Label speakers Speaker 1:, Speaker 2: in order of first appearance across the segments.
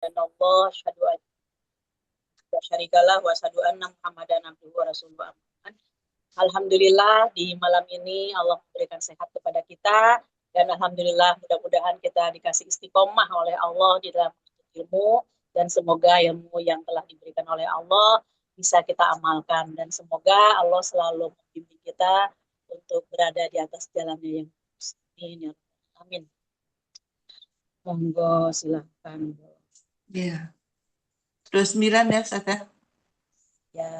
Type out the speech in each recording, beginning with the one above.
Speaker 1: dan Allah syahadu an la syarikalah wa syahadu anna Muhammadan abduhu wa rasuluhu. Alhamdulillah di malam ini Allah memberikan sehat kepada kita dan alhamdulillah mudah-mudahan kita dikasih istiqomah oleh Allah di dalam ilmu dan semoga ilmu yang telah diberikan oleh Allah bisa kita amalkan dan semoga Allah selalu membimbing kita untuk berada di atas jalannya yang lurus. Amin. Amin. Monggo silakan.
Speaker 2: Ya. Terus 9 ya, Ustaz ya.
Speaker 1: Ya.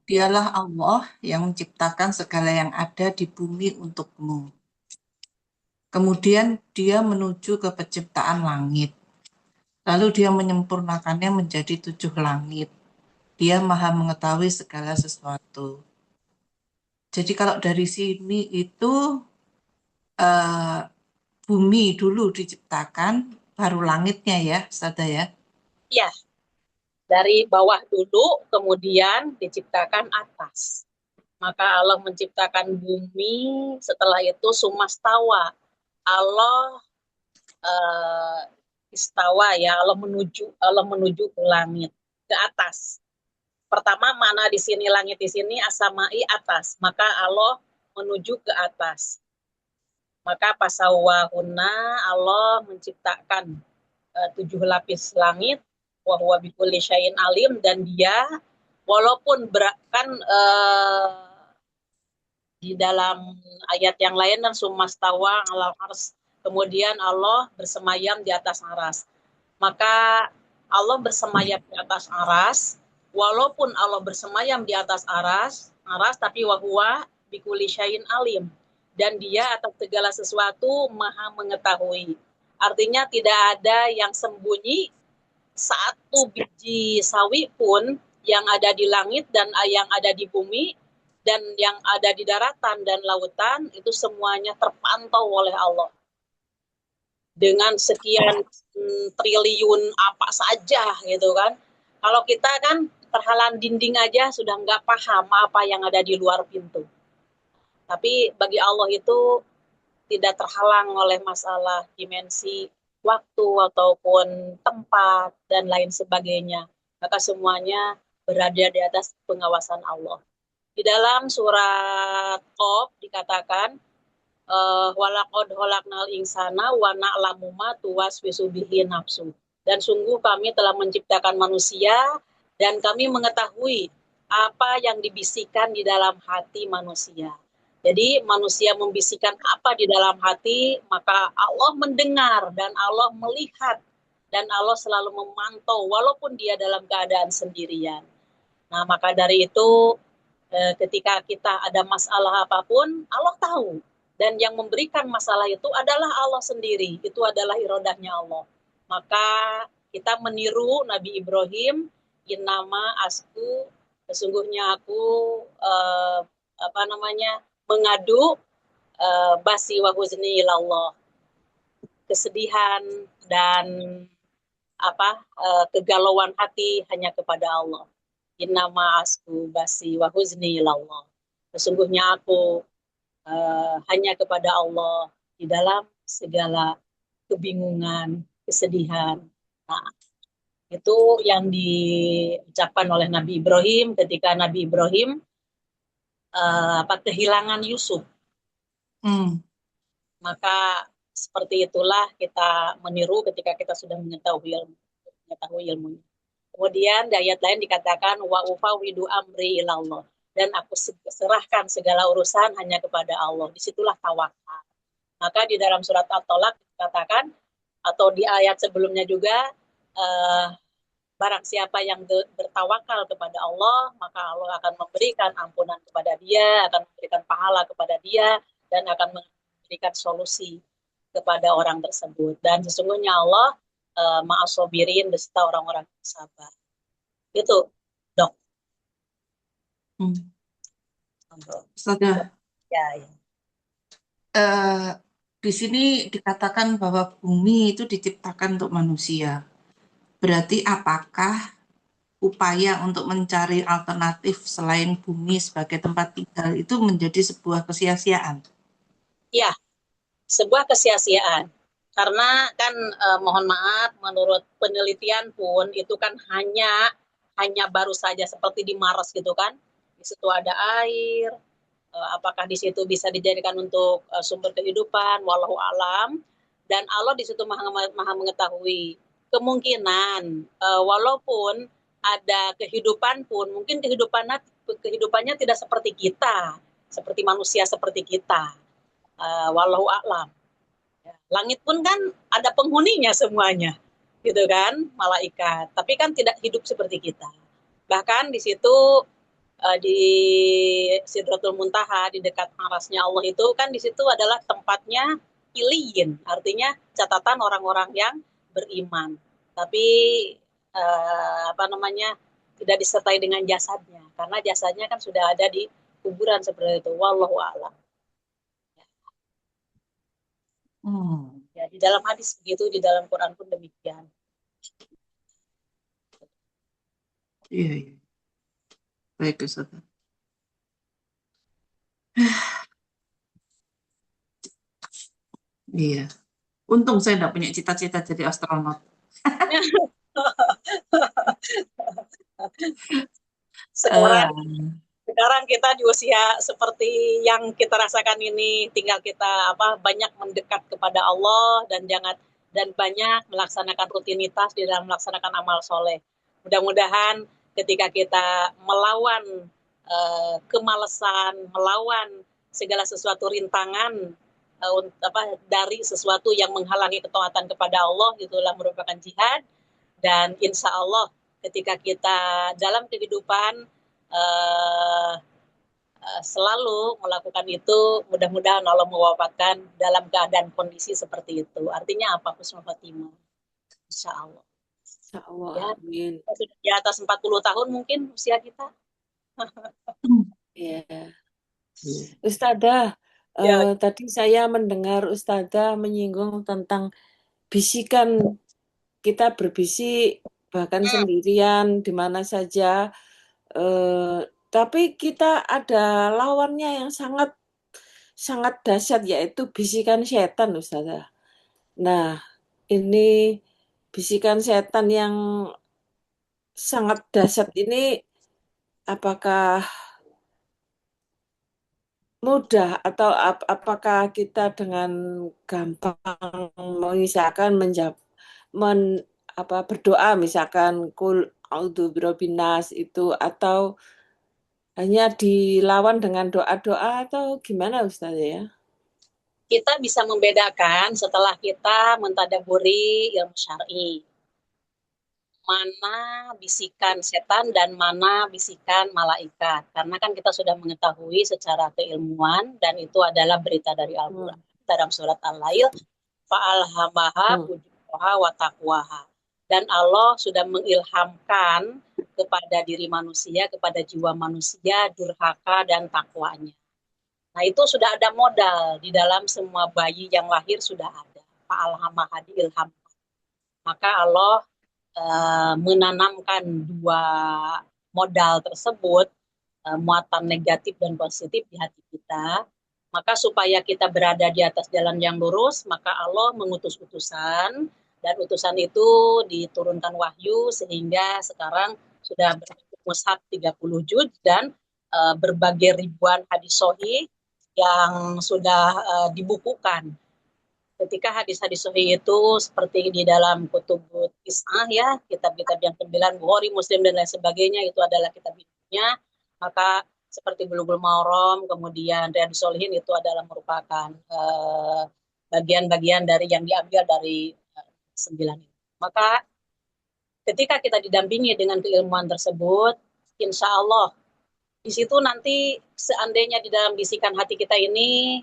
Speaker 2: Dialah Allah yang menciptakan segala yang ada di bumi untukmu. Kemudian dia menuju ke penciptaan langit. Lalu dia menyempurnakannya menjadi 7 langit. Dia maha mengetahui segala sesuatu. Jadi kalau dari sini itu eh, bumi dulu diciptakan, baru langitnya ya, Ustazah ya.
Speaker 1: Ya, dari bawah dulu kemudian diciptakan atas. Maka Allah menciptakan bumi, setelah itu sumastawa. Allah uh, istawa ya, Allah menuju ke langit, ke atas. Pertama mana di sini langit di sini asamai atas, maka Allah menuju ke atas. Maka pasawahuna Allah menciptakan 7 lapis langit wa huwa bikulli syai'in alim dan dia walaupun kan di dalam ayat yang lain dan sumastawa alal ars kemudian Allah bersemayam di atas aras. Maka Allah bersemayam di atas aras, walaupun Allah bersemayam di atas aras tapi wahwa bikulli syai'in alim dan dia atas segala sesuatu maha mengetahui. Artinya tidak ada yang sembunyi satu biji sawi pun yang ada di langit dan yang ada di bumi dan yang ada di daratan dan lautan itu semuanya terpantau oleh Allah. Dengan sekian triliun apa saja gitu kan. Kalau kita kan terhalang dinding aja sudah nggak paham apa yang ada di luar pintu. Tapi bagi Allah itu tidak terhalang oleh masalah dimensi waktu ataupun tempat dan lain sebagainya. Maka semuanya berada di atas pengawasan Allah. Di dalam surat Qaf dikatakan walaqad khalaqnal insana wa na'lamu ma tuwaswisu bihi nafsu. Dan sungguh kami telah menciptakan manusia dan kami mengetahui apa yang dibisikkan di dalam hati manusia. Jadi manusia membisikkan apa di dalam hati, maka Allah mendengar dan Allah melihat dan Allah selalu memantau walaupun dia dalam keadaan sendirian. Nah, maka dari itu ketika kita ada masalah apapun, Allah tahu. Dan yang memberikan masalah itu adalah Allah sendiri. Itu adalah irodahnya Allah. Maka kita meniru Nabi Ibrahim, innama asku, sesungguhnya aku mengadu basi wa huzni ilallah. Kesedihan dan kegalauan hati hanya kepada Allah. Innama asku basi wa huzni ilallah. Sesungguhnya aku hanya kepada Allah di dalam segala kebingungan, kesedihan. Nah, itu yang diucapkan oleh Nabi Ibrahim ketika Nabi Ibrahim kehilangan Yusuf. Maka seperti itulah kita meniru ketika kita sudah mengetahui ilmunya. Kemudian di ayat lain dikatakan wa ufawidu amri ilallah dan aku serahkan segala urusan hanya kepada Allah. Disitulah tawakal. Maka di dalam surat At-Tolak dikatakan atau di ayat sebelumnya juga barang siapa yang bertawakal kepada Allah maka Allah akan memberikan ampunan kepada dia, akan memberikan pahala kepada dia dan akan memberikan solusi kepada orang tersebut. Dan sesungguhnya Allah ma'asobirin beserta orang-orang yang sabar. Itu, Dok.
Speaker 2: Saudara.
Speaker 1: Ya, ya.
Speaker 2: Di sini dikatakan bahwa bumi itu diciptakan untuk manusia. Berarti apakah upaya untuk mencari alternatif selain bumi sebagai tempat tinggal itu menjadi sebuah kesia-siaan?
Speaker 1: Ya, sebuah kesia-siaan. Karena kan mohon maaf, menurut penelitian pun itu kan hanya baru saja seperti di Mars gitu kan. Di situ ada air, apakah di situ bisa dijadikan untuk sumber kehidupan, walau alam. Dan Allah di situ maha mengetahui. Kemungkinan walaupun ada kehidupan pun, mungkin kehidupannya tidak seperti kita, seperti manusia seperti kita. Walau alam. Ya, langit pun kan ada penghuninya semuanya, gitu kan, malaikat. Tapi kan tidak hidup seperti kita. Bahkan di situ di Sidratul Muntaha di dekat arasnya Allah itu kan di situ adalah tempatnya iliyin, artinya catatan orang-orang yang beriman. Tapi apa namanya tidak disertai dengan jasadnya, karena jasadnya kan sudah ada di kuburan seperti itu. Wallahu a'lam.
Speaker 2: Hmm,
Speaker 1: Ya, di dalam hadis begitu, di dalam Quran pun demikian.
Speaker 2: iya, iya. Baik, Ustaz. Iya. Untung saya tidak punya cita-cita jadi astronot.
Speaker 1: sekarang
Speaker 2: Eh,
Speaker 1: sekarang kita di usia seperti yang kita rasakan ini, tinggal kita banyak mendekat kepada Allah dan banyak melaksanakan rutinitas di dalam melaksanakan amal soleh. Mudah-mudahan ketika kita melawan kemalasan, melawan segala sesuatu rintangan dari sesuatu yang menghalangi ketaatan kepada Allah, itulah merupakan jihad. Dan insya Allah ketika kita dalam kehidupan uh, selalu melakukan itu, mudah-mudahan Allah mewafatkan dalam keadaan kondisi seperti itu. Artinya apa? Husnul Khotimah. Insya Allah.
Speaker 3: Insya Allah,
Speaker 1: Ya,
Speaker 3: amin.
Speaker 1: sudah di atas 40 tahun mungkin usia kita.
Speaker 3: Ya,
Speaker 2: iya.
Speaker 3: Ustadzah,
Speaker 1: Ya,
Speaker 3: tadi saya mendengar Ustadzah menyinggung tentang bisikan, kita berbisik bahkan sendirian di mana saja. Tapi kita ada lawannya yang sangat sangat dahsyat, yaitu bisikan setan, Ustazah. Nah, ini bisikan setan yang sangat dahsyat ini, apakah mudah atau apakah kita dengan gampang misalkan berdoa, misalkan kul a'udzu birabbinas itu, atau hanya dilawan dengan doa-doa, atau gimana Ustaz ya?
Speaker 1: kita bisa membedakan setelah kita mentadaburi ilmu syar'i. Mana bisikan setan dan mana bisikan malaikat. Karena kan kita sudah mengetahui secara keilmuan dan itu adalah berita dari Al-Quran. Dalam surat Al-Lail, fa'alhamaha fujuraha wa taqwaha. Dan Allah sudah mengilhamkan kepada diri manusia, kepada jiwa manusia, durhaka dan takwanya. Nah itu sudah ada modal di dalam semua bayi yang lahir sudah ada. Fa'alhamaha diilham. Maka Allah menanamkan dua modal tersebut, muatan negatif dan positif di hati kita, maka supaya kita berada di atas jalan yang lurus, maka Allah mengutus utusan, dan utusan itu diturunkan wahyu sehingga sekarang sudah berbentuk mushaf 30 juz dan berbagai ribuan hadis sahih yang sudah dibukukan. Ketika hadis-hadis sahih itu seperti di dalam kutubut kisah ya, kitab-kitab yang 9, Bukhari, Muslim dan lain sebagainya, itu adalah kitab-kitabnya, maka seperti Bulughul Maram, kemudian Riyadhus Shalihin itu adalah merupakan bagian-bagian dari yang diambil dari 9 itu. Maka ketika kita didampingi dengan keilmuan tersebut, insya Allah di situ nanti seandainya di dalam bisikan hati kita ini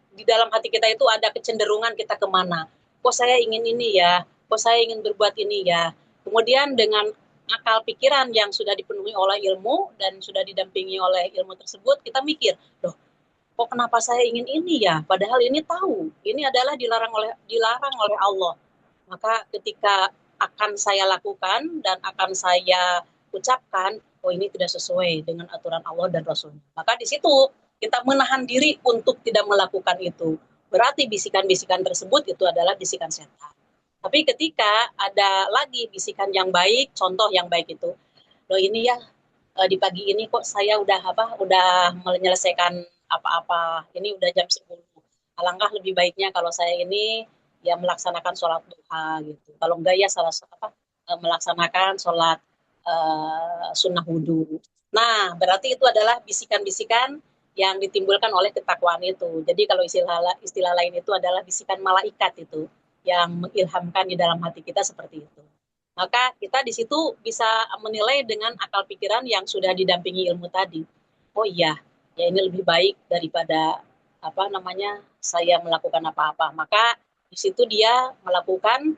Speaker 1: di dalam hati kita itu ada kecenderungan kita kemana. Kok saya ingin ini ya, kok saya ingin berbuat ini ya. Kemudian dengan akal pikiran yang sudah dipenuhi oleh ilmu dan sudah didampingi oleh ilmu tersebut, kita mikir, loh, kok kenapa saya ingin ini ya? Padahal ini tahu, ini adalah dilarang oleh Allah. Maka ketika akan saya lakukan dan akan saya ucapkan, oh ini tidak sesuai dengan aturan Allah dan Rasul. Maka di situ kita menahan diri untuk tidak melakukan itu. berarti bisikan-bisikan tersebut itu adalah bisikan setan. Tapi ketika ada lagi bisikan yang baik, contoh yang baik itu, loh ini ya di pagi ini kok saya udah menyelesaikan apa-apa, ini udah jam 10. Alangkah lebih baiknya kalau saya ini ya melaksanakan sholat duha gitu. Kalau enggak ya melaksanakan sholat sunnah wudhu. Nah, berarti itu adalah bisikan-bisikan yang ditimbulkan oleh ketakwaan itu. Jadi kalau istilah lain itu adalah bisikan malaikat itu yang mengilhamkan di dalam hati kita seperti itu. Maka kita di situ bisa menilai dengan akal pikiran yang sudah didampingi ilmu tadi. Oh iya, ya ini lebih baik daripada saya melakukan apa-apa. Maka di situ dia melakukan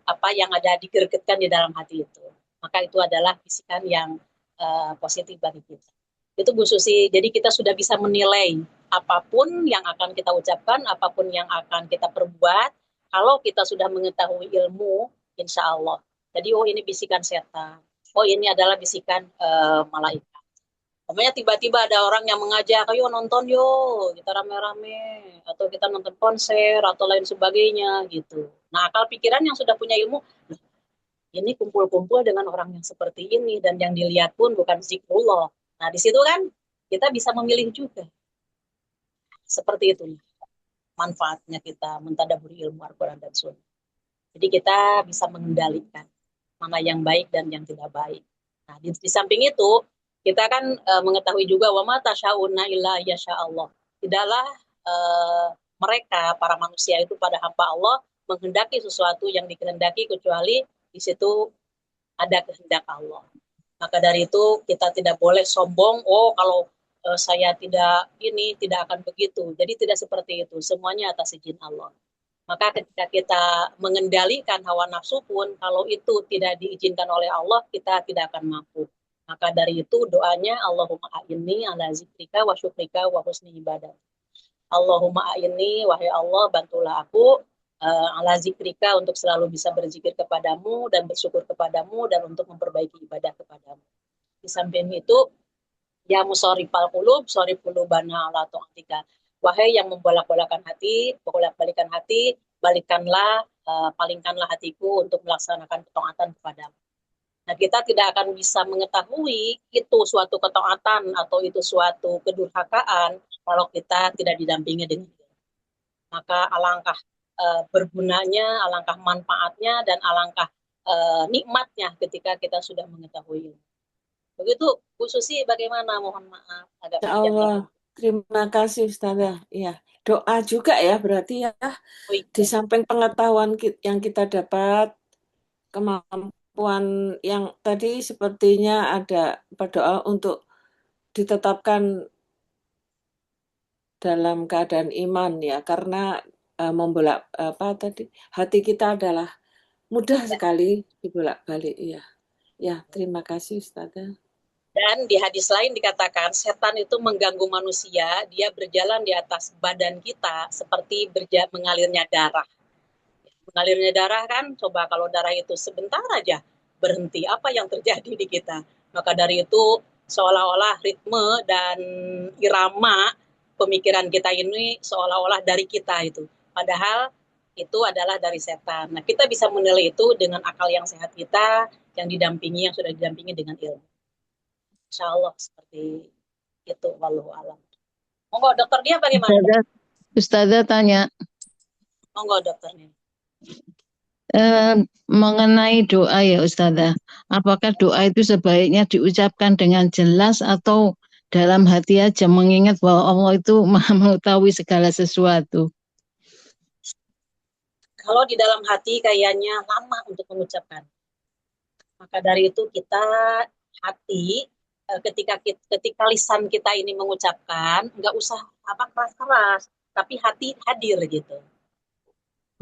Speaker 1: apa yang ada digergetkan di dalam hati itu. Maka itu adalah bisikan yang positif bagi kita. Itu Bu Susi. Jadi kita sudah bisa menilai apapun yang akan kita ucapkan, apapun yang akan kita perbuat, kalau kita sudah mengetahui ilmu, insya Allah. Jadi ini bisikan setan. Oh ini adalah bisikan malaikat. Pokoknya tiba-tiba ada orang yang mengajak, ayo nonton yuk, kita rame-rame, atau kita nonton konser, atau lain sebagainya gitu. Nah akal pikiran yang sudah punya ilmu, ini kumpul-kumpul dengan orang yang seperti ini, dan yang dilihat pun bukan zikrullah. Nah di situ kan kita bisa memilih juga. Seperti itu manfaatnya kita mentadaburi ilmu Al-Quran dan Sunnah. Jadi kita bisa mengendalikan mana yang baik dan yang tidak baik. Nah di samping itu, kita kan mengetahui juga wa ma tasyauna illa yasha Allah. Tidaklah mereka para manusia itu pada hamba Allah menghendaki sesuatu yang dikehendaki kecuali di situ ada kehendak Allah. Maka dari itu kita tidak boleh sombong, kalau saya tidak akan begitu. Jadi tidak seperti itu. Semuanya atas izin Allah. Maka ketika kita mengendalikan hawa nafsu pun, kalau itu tidak diizinkan oleh Allah, kita tidak akan mampu. Maka dari itu doanya Allahumma a'inni ala zikrika wa syukrika wa husni ibadah. Allahumma a'inni, wahai Allah, bantulah aku ala zikrika untuk selalu bisa berzikir kepadamu dan bersyukur kepadamu dan untuk memperbaiki ibadah kepadamu. Di samping itu, ya musarrifal qulub, sarif qulubana ala ta'atika. Wahai yang membolak-balikan hati, balikkanlah, palingkanlah hatiku untuk melaksanakan ketaatan kepadamu. Nah, kita tidak akan bisa mengetahui itu suatu ketaatan atau itu suatu kedurhakaan kalau kita tidak didampingi dengan itu. Maka alangkah bergunanya, alangkah manfaatnya, dan alangkah nikmatnya ketika kita sudah mengetahui. Begitu, Bu Susi, bagaimana? Mohon maaf, agak
Speaker 3: Ya
Speaker 1: panjang.
Speaker 3: Allah, terima kasih Ustazah. Ya, doa juga ya berarti ya.
Speaker 1: Oh, iya.
Speaker 3: Di samping pengetahuan yang kita dapat, kemampuan yang tadi sepertinya ada berdoa untuk ditetapkan dalam keadaan iman ya, karena hati kita adalah mudah sekali dibolak-balik ya. Ya, terima kasih Ustazah.
Speaker 1: Dan di hadis lain dikatakan setan itu mengganggu manusia, dia berjalan di atas badan kita seperti mengalirnya darah. Mengalirnya darah kan, coba kalau darah itu sebentar aja berhenti, apa yang terjadi di kita? Maka dari itu seolah-olah ritme dan irama pemikiran kita ini seolah-olah dari kita itu. Padahal itu adalah dari setan. Nah, kita bisa menilai itu dengan akal yang sehat kita, yang sudah didampingi dengan ilmu. Insya Allah seperti itu, wallahu alam. Monggo dokter dia bagaimana?
Speaker 4: Ustazah tanya,
Speaker 1: Monggo dokternya.
Speaker 4: mengenai doa ya Ustazah, apakah doa itu sebaiknya diucapkan dengan jelas atau dalam hati aja, mengingat bahwa Allah itu maha mengetahui segala sesuatu?
Speaker 1: Kalau di dalam hati kayaknya lama untuk mengucapkan. Maka dari itu kita hati, ketika lisan kita ini mengucapkan, nggak usah keras-keras, tapi hati hadir gitu.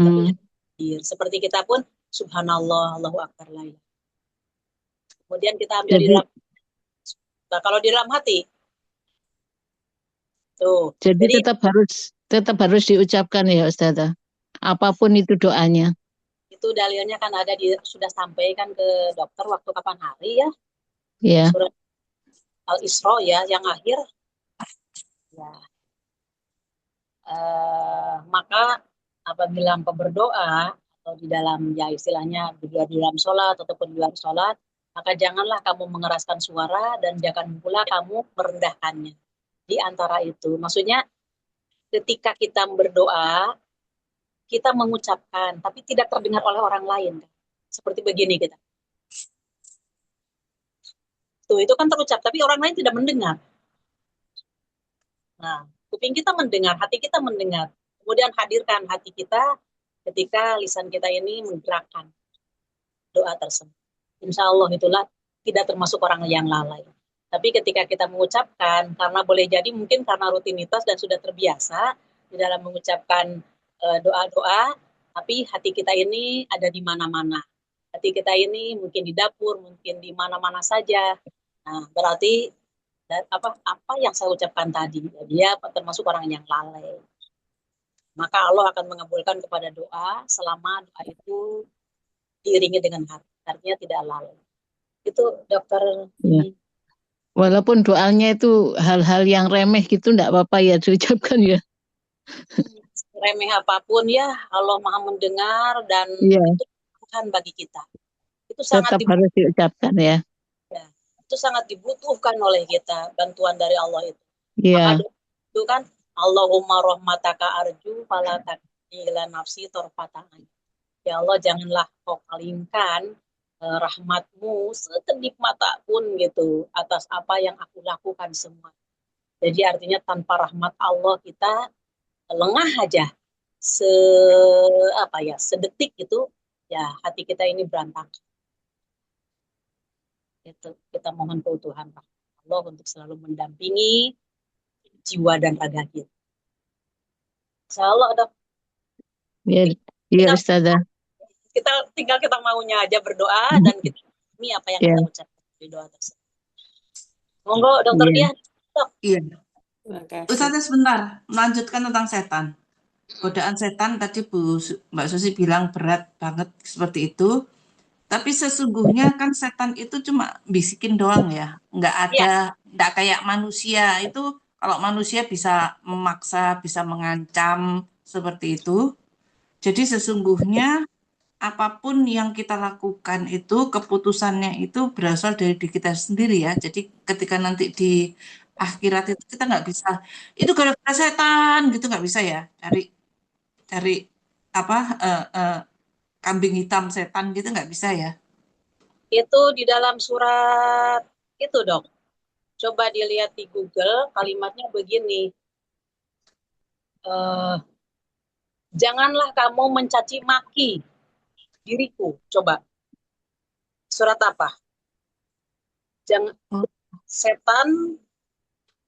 Speaker 1: Tapi hadir. Seperti kita pun subhanallah, Allahu akbar la ilaha. Kemudian kita ambil di dalam. Nah, kalau di dalam hati tuh.
Speaker 4: Jadi tetap harus diucapkan ya Ustazah. Apapun itu doanya.
Speaker 1: Itu dalilnya kan ada sudah sampaikan ke dokter waktu kapan hari ya?
Speaker 4: Ya.
Speaker 1: Surat Al-Isra ya, yang akhir. Ya. Maka apabila engkau berdoa atau di dalam ya istilahnya di dalam sholat ataupun di luar sholat, maka janganlah kamu mengeraskan suara dan jangan pula kamu merendahkannya. Di antara itu, maksudnya ketika kita berdoa, kita mengucapkan, tapi tidak terdengar oleh orang lain. Seperti begini kita. Tuh, itu kan terucap, tapi orang lain tidak mendengar. Nah, kuping kita mendengar, hati kita mendengar. Kemudian hadirkan hati kita ketika lisan kita ini menggerakkan doa tersebut. Insya Allah itulah tidak termasuk orang yang lalai. Tapi ketika kita mengucapkan, karena boleh jadi mungkin karena rutinitas dan sudah terbiasa di dalam mengucapkan doa-doa, tapi hati kita ini ada di mana-mana. Hati kita ini mungkin di dapur, mungkin di mana-mana saja. Nah, berarti apa yang saya ucapkan tadi, dia termasuk orang yang lalai. Maka Allah akan mengabulkan kepada doa selama doa itu diiringi dengan hati. Artinya tidak lalai. Itu dokter.
Speaker 4: Ya. Walaupun doanya itu hal-hal yang remeh gitu enggak apa-apa ya diucapkan ya.
Speaker 1: Remeh apapun ya, Allah Maha mendengar dan
Speaker 4: Ya.
Speaker 1: itu Tuhan bagi kita. Itu sangat
Speaker 4: Tetap harus diucapkan ya.
Speaker 1: Ya, itu sangat dibutuhkan oleh kita, bantuan dari Allah itu.
Speaker 4: Iya.
Speaker 1: Maka itu kan Allahumma rahmataka arju fala takilni ila nafsi tarfata ain. Ya Allah, janganlah kau palingkan rahmatmu sekedip mata pun gitu atas apa yang aku lakukan semua. Jadi artinya tanpa rahmat Allah kita lengah aja sedetik gitu ya hati kita ini berantakan. Itu kita mohon keutuhan Allah untuk selalu mendampingi jiwa dan raga kita. Insya Allah ada.
Speaker 4: Iya Ustazah.
Speaker 1: Tinggal kita maunya aja berdoa dan kita ini apa yang kita ucapkan di doa tersebut. Monggo dokter dia.
Speaker 2: Iya. Ustazah sebentar, melanjutkan tentang setan. Godaan setan tadi Mbak Susi bilang berat banget seperti itu. Tapi sesungguhnya kan setan itu cuma bisikin doang ya. Nggak kayak manusia. Itu kalau manusia bisa memaksa, bisa mengancam seperti itu. Jadi sesungguhnya apapun yang kita lakukan itu keputusannya itu berasal dari diri kita sendiri ya. Jadi ketika nanti di akhirat itu kita nggak bisa itu gara-gara setan gitu nggak bisa ya cari kambing hitam setan gitu nggak bisa ya.
Speaker 1: Itu di dalam surat itu dok. Coba dilihat di Google kalimatnya begini. Janganlah kamu mencaci maki diriku. Coba. Surat apa?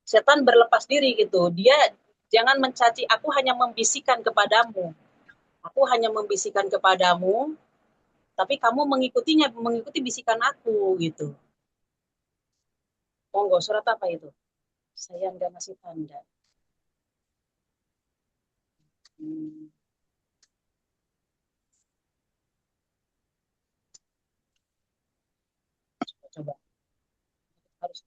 Speaker 1: Setan berlepas diri gitu. Dia jangan mencaci, aku hanya membisikkan kepadamu. Aku hanya membisikkan kepadamu, tapi kamu mengikuti bisikan aku gitu. Monggo, surat apa itu? Saya nggak ngasih tanda. Coba. Harus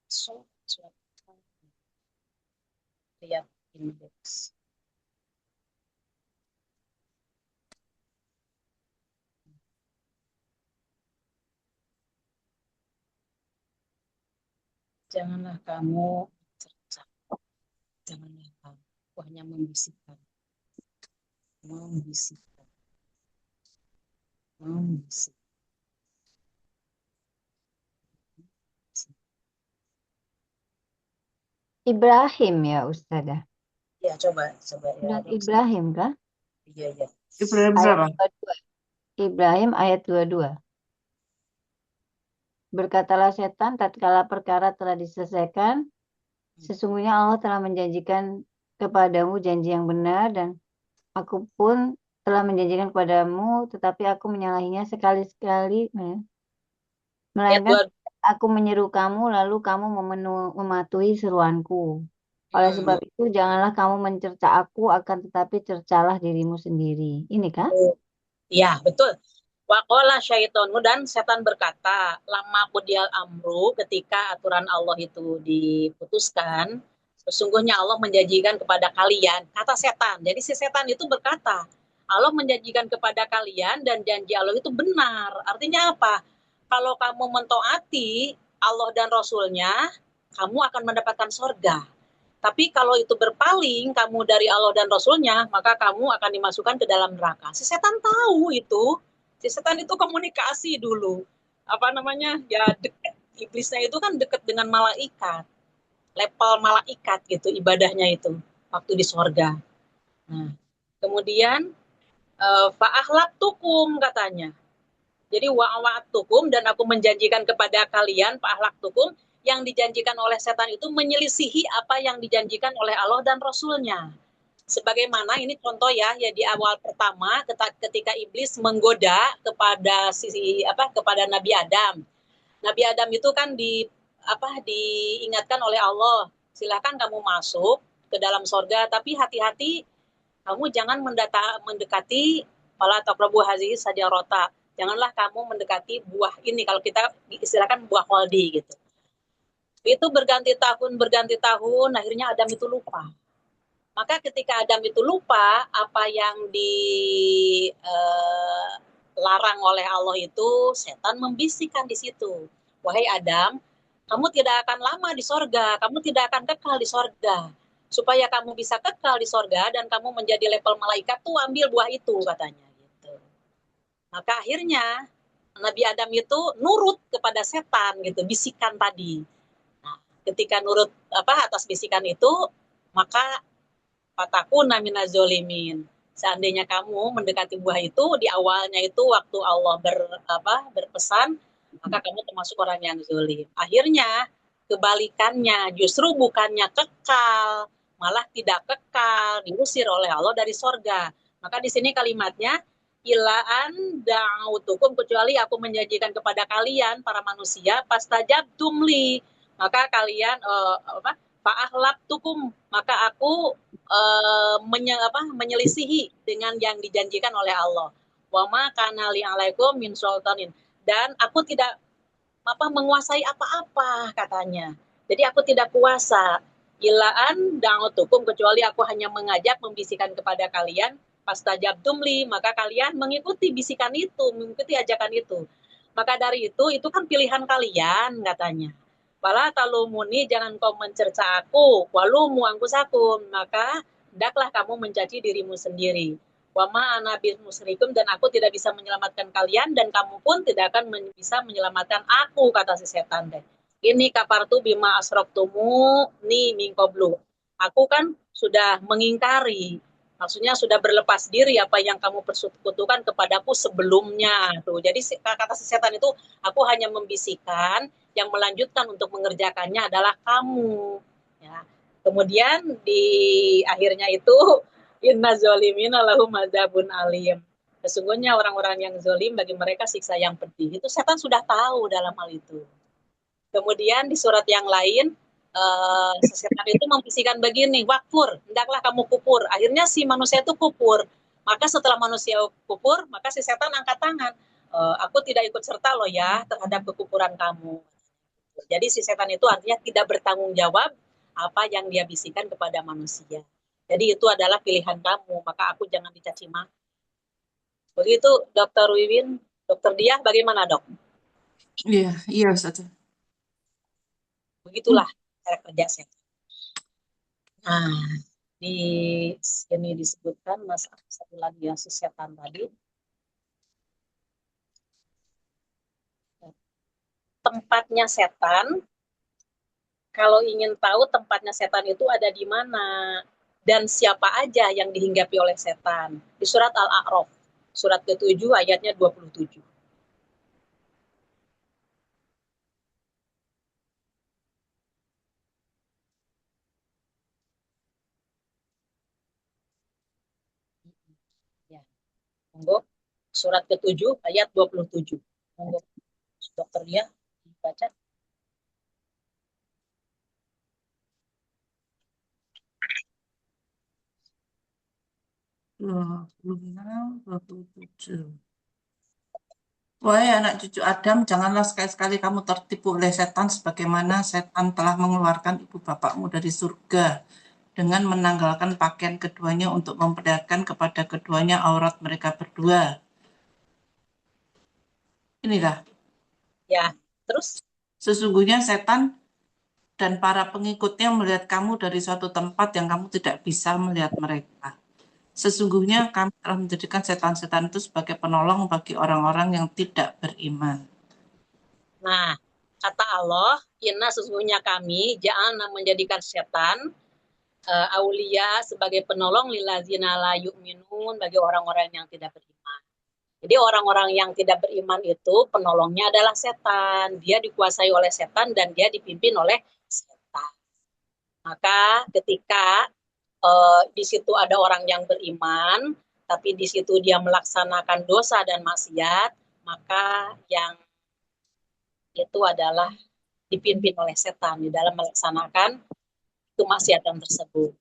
Speaker 1: surat lihat indeks. Janganlah kamu cercah. Janganlah kamu hanya membisikkan.
Speaker 5: Ibrahim ya Ustazah.
Speaker 1: Ya coba ya.
Speaker 5: Ibrahim kan?
Speaker 1: Iya.
Speaker 2: Ibrahim berapa?
Speaker 5: Ibrahim ayat 22. Berkatalah setan tatkala perkara telah diselesaikan, sesungguhnya Allah telah menjanjikan kepadamu janji yang benar dan aku pun telah menjanjikan kepadamu, tetapi aku menyalahinya sekali-sekali, melainkan aku menyeru kamu lalu kamu mematuhi seruanku. Oleh sebab itu janganlah kamu mencerca aku, akan tetapi cercalah dirimu sendiri. Ini kan?
Speaker 1: Ya betul. Waqala syaitonu, dan setan berkata, lama qudial amru, ketika aturan Allah itu diputuskan, sesungguhnya Allah menjanjikan kepada kalian, kata setan. Jadi si setan itu berkata, Allah menjanjikan kepada kalian dan janji Allah itu benar. Artinya apa? Kalau kamu mentaati Allah dan Rasulnya, kamu akan mendapatkan sorga. Tapi kalau itu berpaling kamu dari Allah dan Rasulnya, maka kamu akan dimasukkan ke dalam neraka. Si setan tahu itu. Si setan itu komunikasi dulu. Apa namanya? Ya dekat. Iblisnya itu kan dekat dengan malaikat. Level malaikat gitu ibadahnya itu. Waktu di sorga. Nah, kemudian fa'ahlak tukum katanya. Jadi wa'atukum, dan aku menjanjikan kepada kalian fa'ahlak tukum, yang dijanjikan oleh setan itu menyelisihi apa yang dijanjikan oleh Allah dan Rasulnya. Sebagaimana ini contoh ya di awal pertama ketika iblis menggoda kepada Nabi Adam. Nabi Adam itu kan diingatkan oleh Allah, silakan kamu masuk ke dalam sorga, tapi hati-hati kamu jangan mendekati pala taqrabu hazihi sajarota. Janganlah kamu mendekati buah ini, kalau kita istilahkan buah koldi gitu. Itu berganti tahun, akhirnya Adam itu lupa. Maka ketika Adam itu lupa apa yang dilarang oleh Allah itu, setan membisikkan di situ. Wahai Adam, kamu tidak akan lama di sorga, kamu tidak akan kekal di sorga. Supaya kamu bisa kekal di sorga dan kamu menjadi level malaikat tuh ambil buah itu katanya. Gitu. Maka akhirnya Nabi Adam itu nurut kepada setan gitu, bisikan tadi. Nah, ketika nurut atas bisikan itu, maka fatakuna minazolimin. Seandainya kamu mendekati buah itu di awalnya itu waktu Allah berpesan, maka kamu termasuk orang yang zolim. Akhirnya kebalikannya, justru bukannya kekal, malah tidak kekal, diusir oleh Allah dari sorga. Maka di sini kalimatnya, ilaan da'utukum, kecuali aku menjanjikan kepada kalian para manusia, pastajab tumli, maka kalian fa'ahlab tukum, maka aku menyelisihi dengan yang dijanjikan oleh Allah. Wa ma kana li alaikum min sultanin, dan aku tidak menguasai apa-apa katanya. Jadi aku tidak kuasa. Ilaan da'utukum, kecuali aku hanya mengajak, membisikkan kepada kalian, pastajabtum li, maka kalian mengikuti bisikan itu, mengikuti ajakan itu. Maka dari itu kan pilihan kalian katanya. Wala talumuni, jangan kau mencerca aku, walumu angkusakum, maka hendaklah kamu mencaci dirimu sendiri. Wama anabil musrikum, dan aku tidak bisa menyelamatkan kalian, dan kamu pun tidak akan bisa menyelamatkan aku, kata si setan deh. Ini kapartu bima asroktumu ni mingkoblu. Aku kan sudah mengingkari, maksudnya sudah berlepas diri apa yang kamu persekutukan kepadaku sebelumnya. Tuh. Jadi kata si setan itu, aku hanya membisikkan, yang melanjutkan untuk mengerjakannya adalah kamu. Ya. Kemudian di akhirnya itu, inna zolimina lahum adzabun alim. Sesungguhnya orang-orang yang zolim bagi mereka siksa yang pedih. Itu setan sudah tahu dalam hal itu. Kemudian di surat yang lain, setan itu membisikkan begini, wakfur, hendaklah kamu kupur. Akhirnya si manusia itu kupur. Maka setelah manusia kupur, maka si setan angkat tangan. Aku tidak ikut serta loh ya terhadap kekupuran kamu. Jadi si setan itu artinya tidak bertanggung jawab apa yang dia bisikan kepada manusia. Jadi itu adalah pilihan kamu, maka aku jangan dicaci maki. Begitu Dokter Wiwin, Dokter Diah bagaimana dok?
Speaker 2: Iya, Ustaz.
Speaker 1: Begitulah cara kerja setan. Nah, di sini disebutkan satu lagi ya si setan tadi. Tempatnya setan, kalau ingin tahu tempatnya setan itu ada di mana dan siapa aja yang dihinggapi oleh setan. Di surat Al-A'raf, surat ke-7 ayatnya 27. Ya, monggo. Surat ke-7 ayat 27. Monggo. Dokter dia baca.
Speaker 2: Dua 26, 27. Wahai anak cucu Adam, janganlah sekali-sekali kamu tertipu oleh setan sebagaimana setan telah mengeluarkan ibu bapakmu dari surga dengan menanggalkan pakaian keduanya untuk memperlihatkan kepada keduanya aurat mereka berdua. Inilah,
Speaker 1: Ya, terus
Speaker 2: sesungguhnya setan dan para pengikutnya melihat kamu dari suatu tempat yang kamu tidak bisa melihat mereka. Sesungguhnya kami telah menjadikan setan-setan itu sebagai penolong bagi orang-orang yang tidak beriman.
Speaker 1: nah, kata Allah, inna sesungguhnya kami jangan menjadikan setan aulia sebagai penolong lillazina la yu'minun bagi orang-orang yang tidak beriman. Jadi orang-orang yang tidak beriman itu penolongnya adalah setan. Dia dikuasai oleh setan dan dia dipimpin oleh setan. Maka ketika di situ ada orang yang beriman, tapi di situ dia melaksanakan dosa dan maksiat, maka yang itu adalah dipimpin oleh setan di dalam melaksanakan kemaksiatan tersebut.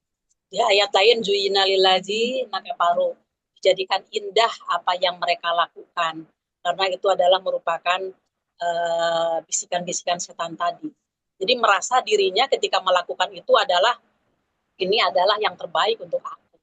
Speaker 1: Di ayat lain, Juyina lillazi nakafaru, dijadikan indah apa yang mereka lakukan, karena itu adalah merupakan bisikan-bisikan setan tadi. Jadi merasa dirinya ketika melakukan itu adalah ini adalah yang terbaik untuk aku.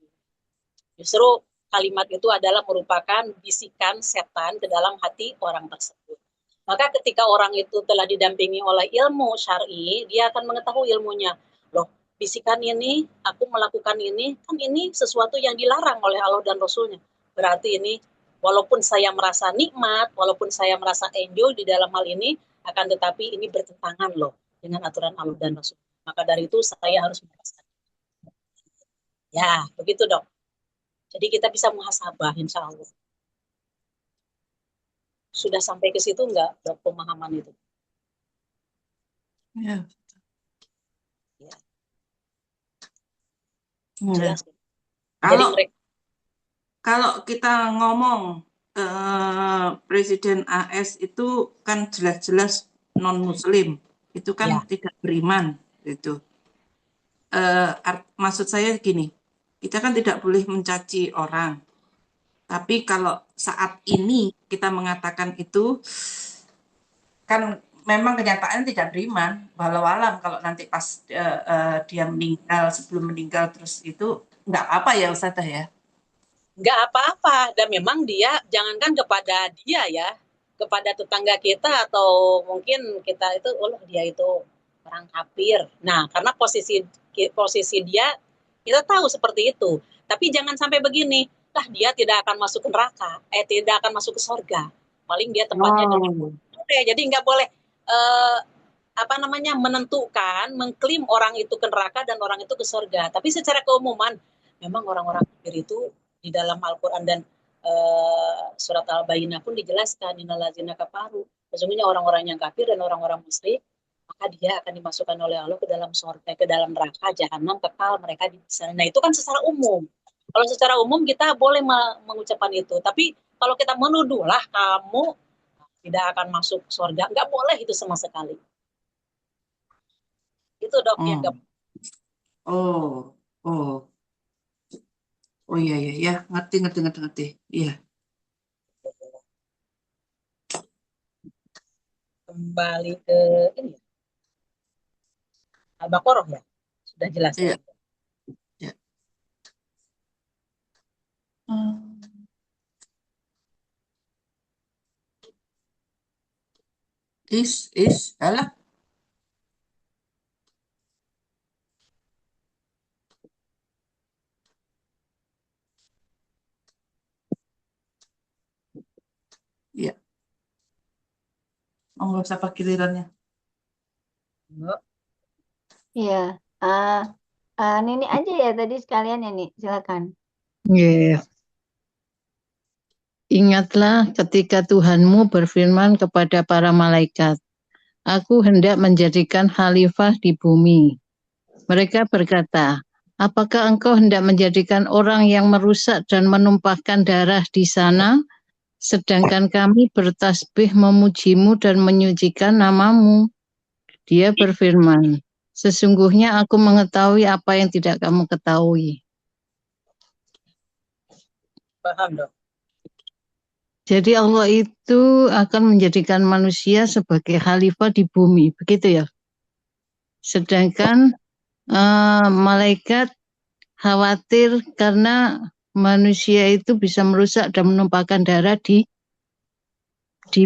Speaker 1: Justru kalimat itu adalah merupakan bisikan setan ke dalam hati orang tersebut. Maka ketika orang itu telah didampingi oleh ilmu syar'i, dia akan mengetahui ilmunya. Loh, bisikan ini, aku melakukan ini, kan ini sesuatu yang dilarang oleh Allah dan Rasulnya. Berarti ini, walaupun saya merasa nikmat, walaupun saya merasa enjoy di dalam hal ini, akan tetapi ini bertentangan loh dengan aturan Allah dan Rasul. Maka dari itu saya harus merasa. Ya, begitu dok. Jadi kita bisa muhasabah, insya Allah. Sudah sampai ke situ enggak dok pemahaman itu?
Speaker 2: Ya.
Speaker 1: Ya.
Speaker 2: Ya.
Speaker 1: Jelas. Jadi mereka
Speaker 2: Kalau kita ngomong Presiden AS itu kan jelas-jelas non-Muslim, itu kan
Speaker 1: ya.
Speaker 2: tidak beriman, itu. Maksud saya gini, kita kan tidak boleh mencaci orang, tapi kalau saat ini kita mengatakan itu, kan memang kenyataan tidak beriman, walau alam kalau nanti pas dia meninggal, sebelum meninggal terus itu nggak apa ya Ustazah ya?
Speaker 1: Nggak apa-apa, dan memang dia jangankan kepada dia ya, kepada tetangga kita atau mungkin kita itu, oh dia itu orang kafir. Nah, karena posisi dia kita tahu seperti itu. Tapi jangan sampai begini, lah dia tidak akan masuk ke neraka, tidak akan masuk ke surga. Paling dia tempatnya jadi nggak boleh mengklaim orang itu ke neraka dan orang itu ke surga. Tapi secara keumuman, memang orang-orang kafir itu di dalam Al-Quran dan surat Al-Bayyinah pun dijelaskan innallazina kafaru, sesungguhnya orang-orang yang kafir dan orang-orang musyrik, maka dia akan dimasukkan oleh Allah ke dalam surga, ke dalam neraka jahanam, kekal mereka di sana. Nah, itu kan secara umum. Kalau secara umum kita boleh mengucapkan itu, tapi kalau kita menuduh lah kamu tidak akan masuk surga, nggak boleh itu sama sekali. Itu dok yang nggak.
Speaker 2: Oh iya, ngerti. Iya.
Speaker 1: Kembali ke ini Al-Baqarah ya, sudah jelas.
Speaker 2: Iya. Ya. Alah. Iya. Nggak usah pakai gilirannya.
Speaker 5: Iya. Nini aja ya tadi sekalian ya, Nih. Silakan.
Speaker 4: Yeah. Ingatlah ketika Tuhanmu berfirman kepada para malaikat, Aku hendak menjadikan khalifah di bumi. Mereka berkata, apakah engkau hendak menjadikan orang yang merusak dan menumpahkan darah di sana, sedangkan kami bertasbih memujimu dan menyucikan namamu? Dia berfirman, sesungguhnya aku mengetahui apa yang tidak kamu ketahui.
Speaker 1: Paham dong.
Speaker 4: Jadi Allah itu akan menjadikan manusia sebagai khalifah di bumi, begitu ya. Sedangkan malaikat khawatir karena manusia itu bisa merusak dan menumpahkan darah di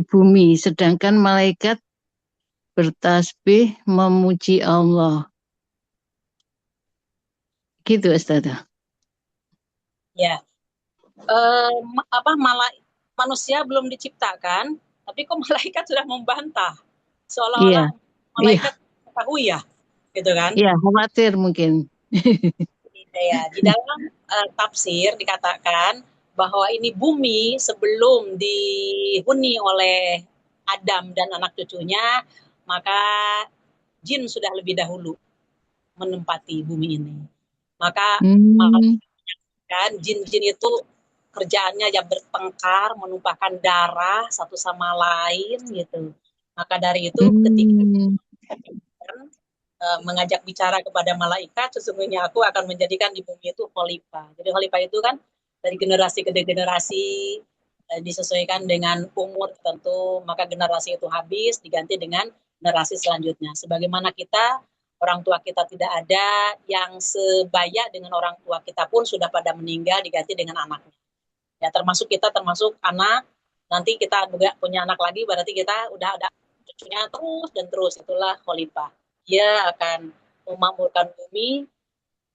Speaker 4: bumi. Sedangkan malaikat bertasbih memuji Allah. Gitu Ustazah.
Speaker 1: Ya, manusia belum diciptakan, tapi kok malaikat sudah membantah,
Speaker 4: Iya,
Speaker 1: seolah-olah
Speaker 4: iya,
Speaker 1: malaikat tahu ya, gitu kan?
Speaker 4: iya, khawatir mungkin.
Speaker 1: Ya, di dalam tafsir dikatakan bahwa ini bumi sebelum dihuni oleh Adam dan anak cucunya, maka jin sudah lebih dahulu menempati bumi ini. Maka
Speaker 4: Hmm,
Speaker 1: kan jin-jin itu kerjaannya ya bertengkar, menumpahkan darah satu sama lain gitu. Maka dari itu ketika
Speaker 4: hmm,
Speaker 1: mengajak bicara kepada malaikat, sesungguhnya aku akan menjadikan di bumi itu khalifah. Jadi khalifah itu kan dari generasi ke generasi disesuaikan dengan umur tertentu, maka generasi itu habis diganti dengan generasi selanjutnya. Sebagaimana kita, orang tua kita tidak ada, yang sebaya dengan orang tua kita pun sudah pada meninggal diganti dengan anaknya. Ya termasuk kita, termasuk anak, nanti kita juga punya anak lagi, berarti kita udah ada cucunya terus dan terus, itulah khalifah. Dia akan memakmurkan bumi,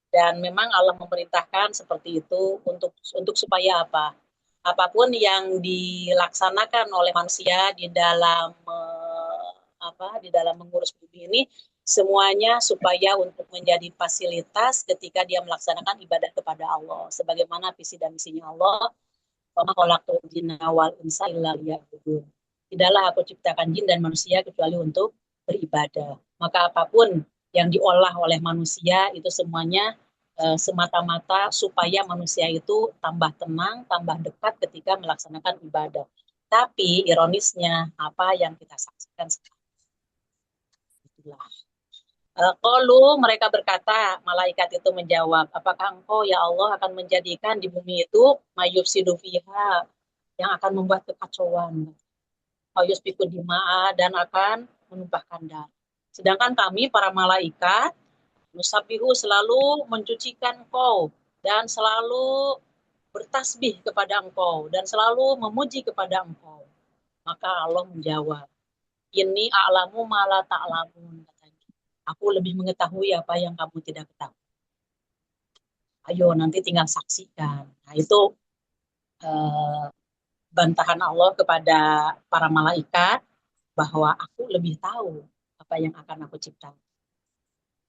Speaker 1: dan memang Allah memerintahkan seperti itu untuk supaya apa? Apapun yang dilaksanakan oleh manusia di dalam di dalam mengurus bumi ini, semuanya supaya untuk menjadi fasilitas ketika dia melaksanakan ibadah kepada Allah, sebagaimana visi dan misinya Allah. Tidaklah aku ciptakan jin dan manusia kecuali untuk beribadah. Maka apapun yang diolah oleh manusia itu semuanya semata-mata supaya manusia itu tambah tenang, tambah dekat ketika melaksanakan ibadah. Tapi ironisnya apa yang kita saksikan sekarang? Itulah. Qalu, mereka berkata, malaikat itu menjawab, apakah engkau ya Allah akan menjadikan di bumi itu mayufsidu fiha, yang akan membuat kekacauan, yusbiku dima'a, dan akan menumpahkan darah. Sedangkan kami para malaikat nusabihu selalu mencucikan engkau dan selalu bertasbih kepada engkau dan selalu memuji kepada engkau. Maka Allah menjawab, ini a'lamu ma la ta'lamun, katanya. Aku lebih mengetahui apa yang kamu tidak ketahui. Ayo nanti tinggal saksikan. Nah itu bantahan Allah kepada para malaikat bahwa aku lebih tahu apa yang akan aku ciptakan.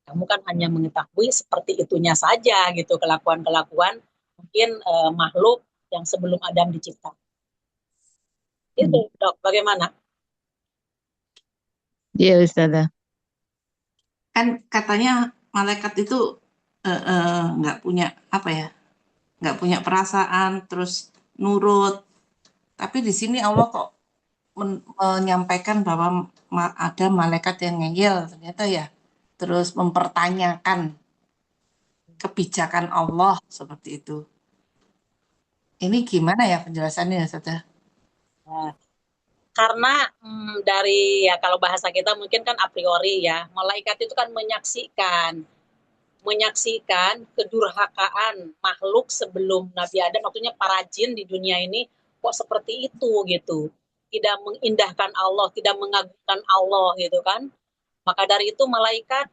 Speaker 1: Kamu kan hanya mengetahui seperti itunya saja gitu, kelakuan-kelakuan mungkin makhluk yang sebelum Adam diciptakan. Itu Dok, bagaimana?
Speaker 4: Iya Ustazah.
Speaker 2: Kan katanya malaikat itu nggak punya apa ya, nggak punya perasaan, terus nurut. Tapi di sini Allah kok menyampaikan bahwa ada malaikat yang ngeyel ternyata ya, terus mempertanyakan kebijakan Allah seperti itu. Ini gimana ya penjelasannya, Ustazah?
Speaker 1: Nah, karena dari ya kalau bahasa kita mungkin kan a priori ya, malaikat itu kan menyaksikan kedurhakaan makhluk sebelum Nabi Adam, maksudnya para jin di dunia ini kok seperti itu gitu, tidak mengindahkan Allah, tidak mengagungkan Allah gitu kan. Maka dari itu malaikat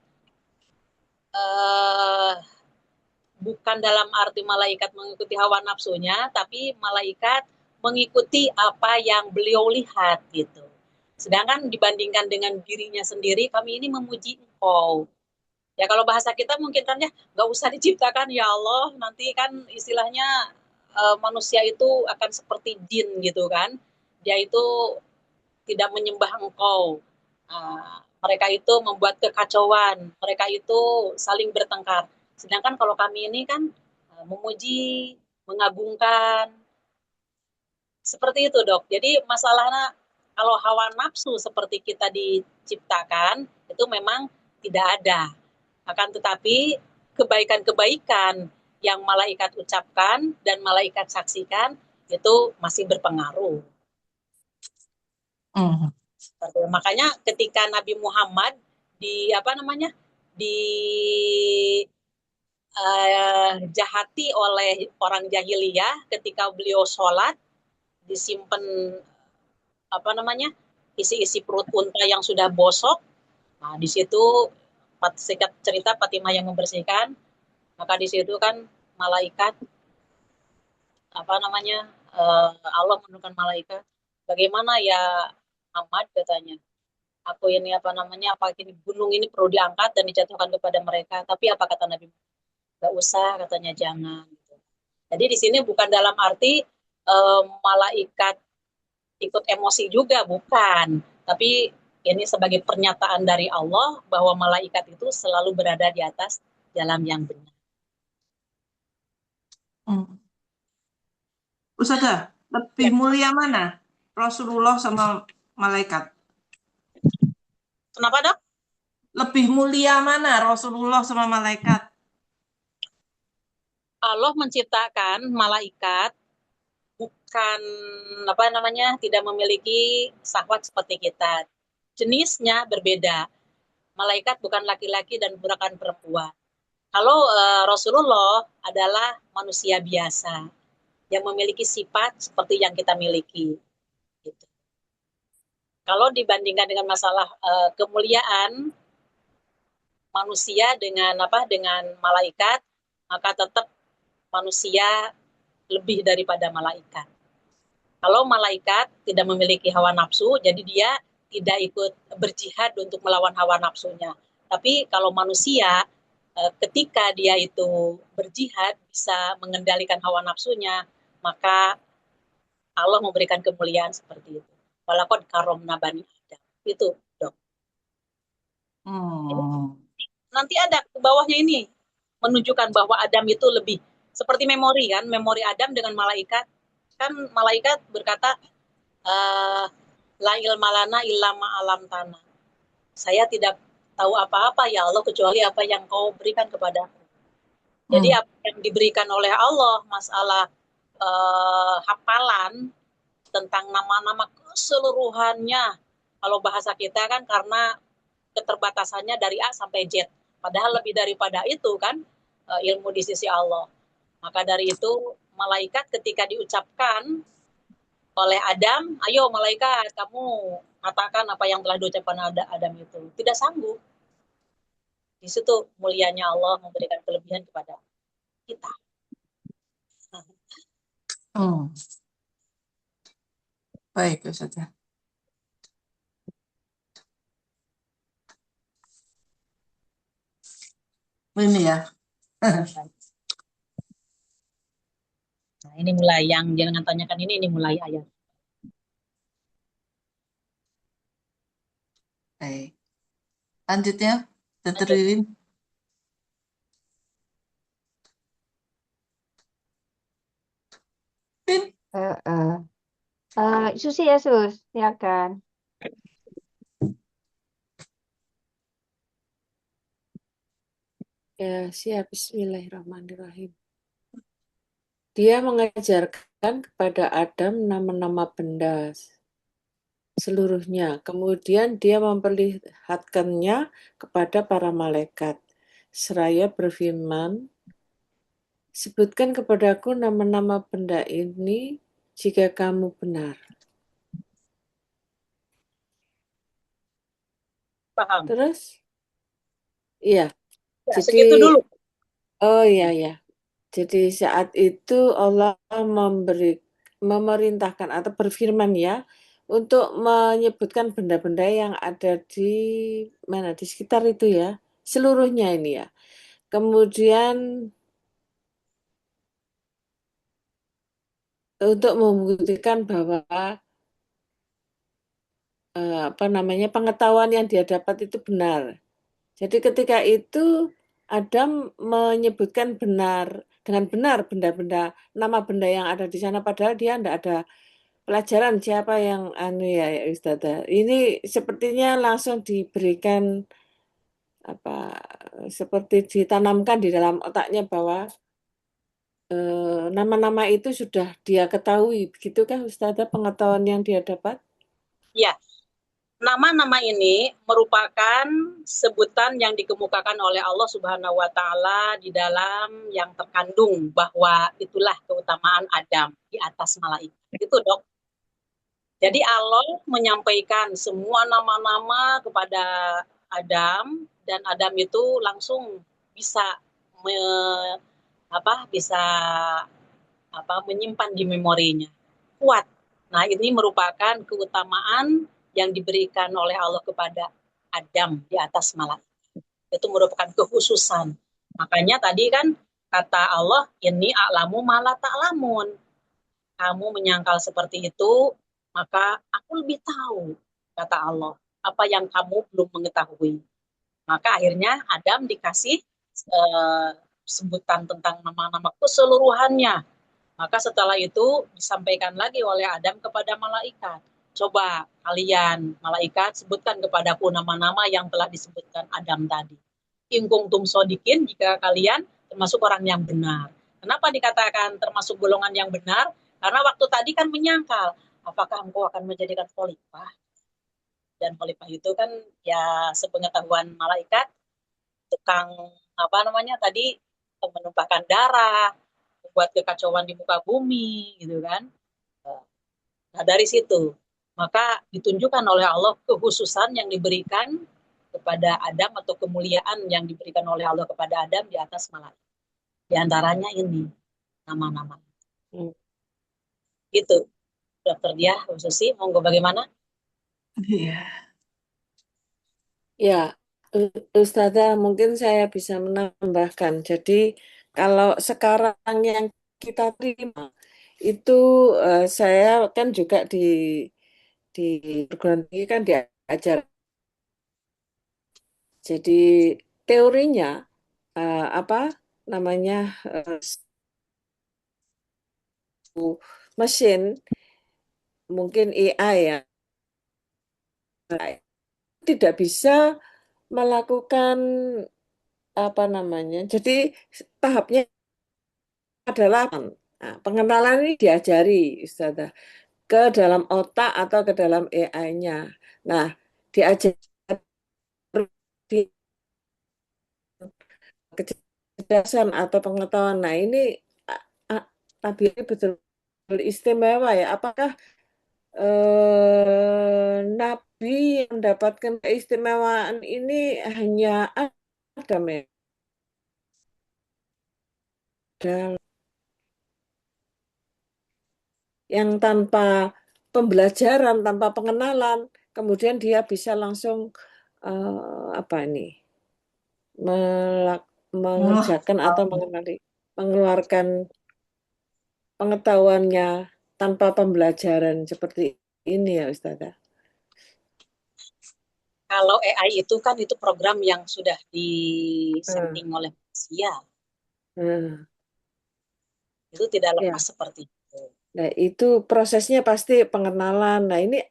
Speaker 1: bukan dalam arti malaikat mengikuti hawa nafsunya, tapi malaikat mengikuti apa yang beliau lihat gitu. Sedangkan dibandingkan dengan dirinya sendiri, kami ini memuji engkau. Ya kalau bahasa kita mungkin kan ya nggak usah diciptakan ya Allah, nanti kan istilahnya manusia itu akan seperti jin gitu kan. Dia itu tidak menyembah engkau. Mereka itu membuat kekacauan, mereka itu saling bertengkar. Sedangkan kalau kami ini kan memuji, mengagungkan, seperti itu Dok. Jadi masalahnya kalau hawa nafsu seperti kita diciptakan, itu memang tidak ada. Akan tetapi kebaikan-kebaikan yang malaikat ucapkan dan malaikat saksikan itu masih berpengaruh.
Speaker 2: Hmm.
Speaker 1: Makanya ketika Nabi Muhammad jahati oleh orang jahiliyah ketika beliau sholat, disimpan isi-isi perut unta yang sudah bosok. Nah, di situ singkat cerita Fatimah yang membersihkan, maka di situ kan malaikat Allah menurunkan malaikat. Bagaimana ya Ahmad, katanya, aku ini apa ini gunung ini perlu diangkat dan dijatuhkan kepada mereka. Tapi apa kata Nabi? Gak usah, katanya, jangan. Jadi di sini bukan dalam arti malaikat ikut emosi juga, bukan. Tapi ini sebagai pernyataan dari Allah bahwa malaikat itu selalu berada di atas jalan yang benar.
Speaker 2: Ustazah, lebih mulia mana? Rasulullah sama malaikat?
Speaker 1: Kenapa, Dok?
Speaker 2: Lebih mulia mana? Rasulullah sama malaikat?
Speaker 1: Allah menciptakan malaikat bukan tidak memiliki syahwat seperti kita. Jenisnya berbeda. Malaikat bukan laki-laki dan bukan perempuan. Kalau Rasulullah adalah manusia biasa yang memiliki sifat seperti yang kita miliki. Gitu. Kalau dibandingkan dengan masalah kemuliaan manusia dengan malaikat, maka tetap manusia lebih daripada malaikat. Kalau malaikat tidak memiliki hawa nafsu, jadi dia tidak ikut berjihad untuk melawan hawa nafsunya. Tapi kalau manusia, ketika dia itu berjihad, bisa mengendalikan hawa nafsunya, maka Allah memberikan kemuliaan seperti itu. Walaqad karomna bani Adam. Itu, Dok. Nanti ada ke bawahnya ini, menunjukkan bahwa Adam itu lebih seperti memori kan, memori Adam dengan malaikat. Kan malaikat berkata, la ilma lana illa ma alam tanah. Saya tidak tahu apa-apa ya Allah kecuali apa yang kau berikan kepadaku. Jadi apa yang diberikan oleh Allah masalah hafalan tentang nama-nama keseluruhannya. Kalau bahasa kita kan karena keterbatasannya dari A sampai Z. Padahal lebih daripada itu kan ilmu di sisi Allah. Maka dari itu malaikat ketika diucapkan oleh Adam, ayo malaikat kamu katakan apa yang telah diucapkan Adam itu. Tidak sanggup. Di situ mulianya Allah memberikan kelebihan kepada kita.
Speaker 2: Baik, Ustazah. Ini ya.
Speaker 1: Nah, ini mulai yang jangan tanyakan ini mulai ayat.
Speaker 2: Baik. Lanjutnya, Dr. Ririn.
Speaker 5: Susi ya, Sus. Silakan.
Speaker 3: Ya, siap. Bismillahirrahmanirrahim. Dia mengajarkan kepada Adam nama-nama benda seluruhnya. Kemudian dia memperlihatkannya kepada para malaikat. Seraya berfirman, sebutkan kepadaku nama-nama benda ini jika kamu benar.
Speaker 1: Paham?
Speaker 3: Terus? Iya.
Speaker 1: Ya, segitu dulu.
Speaker 3: Oh iya. Jadi saat itu Allah memerintahkan atau berfirman ya, untuk menyebutkan benda-benda yang ada di mana, di sekitar itu ya, seluruhnya ini ya. Kemudian untuk membuktikan bahwa pengetahuan yang dia dapat itu benar. Jadi ketika itu Adam menyebutkan dengan benar benda-benda, nama benda yang ada di sana, padahal dia tidak ada pelajaran siapa yang ya Ustazah. Ini sepertinya langsung diberikan seperti ditanamkan di dalam otaknya bahwa nama-nama itu sudah dia ketahui, begitukah Ustazah pengetahuan yang dia dapat?
Speaker 1: Ya, nama-nama ini merupakan sebutan yang dikemukakan oleh Allah Subhanahu wa taala di dalam yang terkandung bahwa itulah keutamaan Adam di atas malaikat. Itu, Dok. Jadi Allah menyampaikan semua nama-nama kepada Adam dan Adam itu langsung bisa bisa menyimpan di memorinya. Kuat. Nah, ini merupakan keutamaan yang diberikan oleh Allah kepada Adam di atas malaikat. Itu merupakan kekhususan. Makanya tadi kan kata Allah, ini a'lamu ma la ta'lamun. Kamu menyangkal seperti itu, maka aku lebih tahu, kata Allah, apa yang kamu belum mengetahui. Maka akhirnya Adam dikasih sebutan tentang nama-nama keseluruhannya. Maka setelah itu disampaikan lagi oleh Adam kepada malaikat. Coba kalian, malaikat, sebutkan kepadaku nama-nama yang telah disebutkan Adam tadi. In kuntum shodiqin, jika kalian termasuk orang yang benar. Kenapa dikatakan termasuk golongan yang benar? Karena waktu tadi kan menyangkal, apakah engkau akan menjadikan khalifah? Dan khalifah itu kan ya sepengetahuan malaikat, tukang tadi menumpahkan darah, membuat kekacauan di muka bumi, gitu kan. Nah, dari situ maka ditunjukkan oleh Allah kekhususan yang diberikan kepada Adam atau kemuliaan yang diberikan oleh Allah kepada Adam di atas malaikat. Di antaranya ini nama-nama. Gitu, Dokter Diah, Bu Susi, monggo bagaimana?
Speaker 2: Iya.
Speaker 3: Ya, Ustazah, mungkin saya bisa menambahkan. Jadi, kalau sekarang yang kita terima itu saya kan juga di perguruan tinggi kan diajar. Jadi teorinya apa namanya mesin mungkin AI ya tidak bisa melakukan apa namanya. Jadi tahapnya adalah pengenalan ini diajari Ustazah ke dalam otak atau ke dalam AI-nya. Nah, diajari kecerdasan atau pengetahuan. Nah, ini Nabi betul-betul istimewa ya. Apakah Nabi yang mendapatkan keistimewaan ini hanya Adam ya? Yang tanpa pembelajaran, tanpa pengenalan, kemudian dia bisa langsung mengerjakan atau mengeluarkan pengetahuannya tanpa pembelajaran seperti ini ya Ustazah.
Speaker 1: Kalau AI itu kan itu program yang sudah disetting oleh manusia. Itu tidak lepas seperti itu.
Speaker 3: Nah, itu prosesnya pasti pengenalan. Nah, ini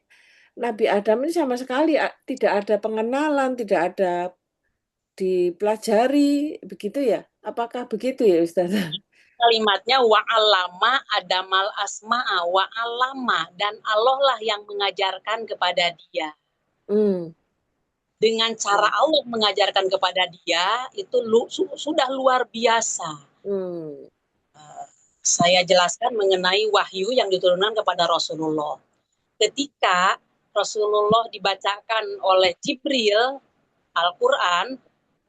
Speaker 3: Nabi Adam ini sama sekali tidak ada pengenalan, tidak ada dipelajari, begitu ya? Apakah begitu ya Ustazah?
Speaker 1: Kalimatnya wa'alama adamal asma'a wa'alama, dan Allah lah yang mengajarkan kepada dia. Dengan cara Allah mengajarkan kepada dia itu sudah luar biasa. Saya jelaskan mengenai wahyu yang diturunkan kepada Rasulullah. Ketika Rasulullah dibacakan oleh Jibril Al-Quran,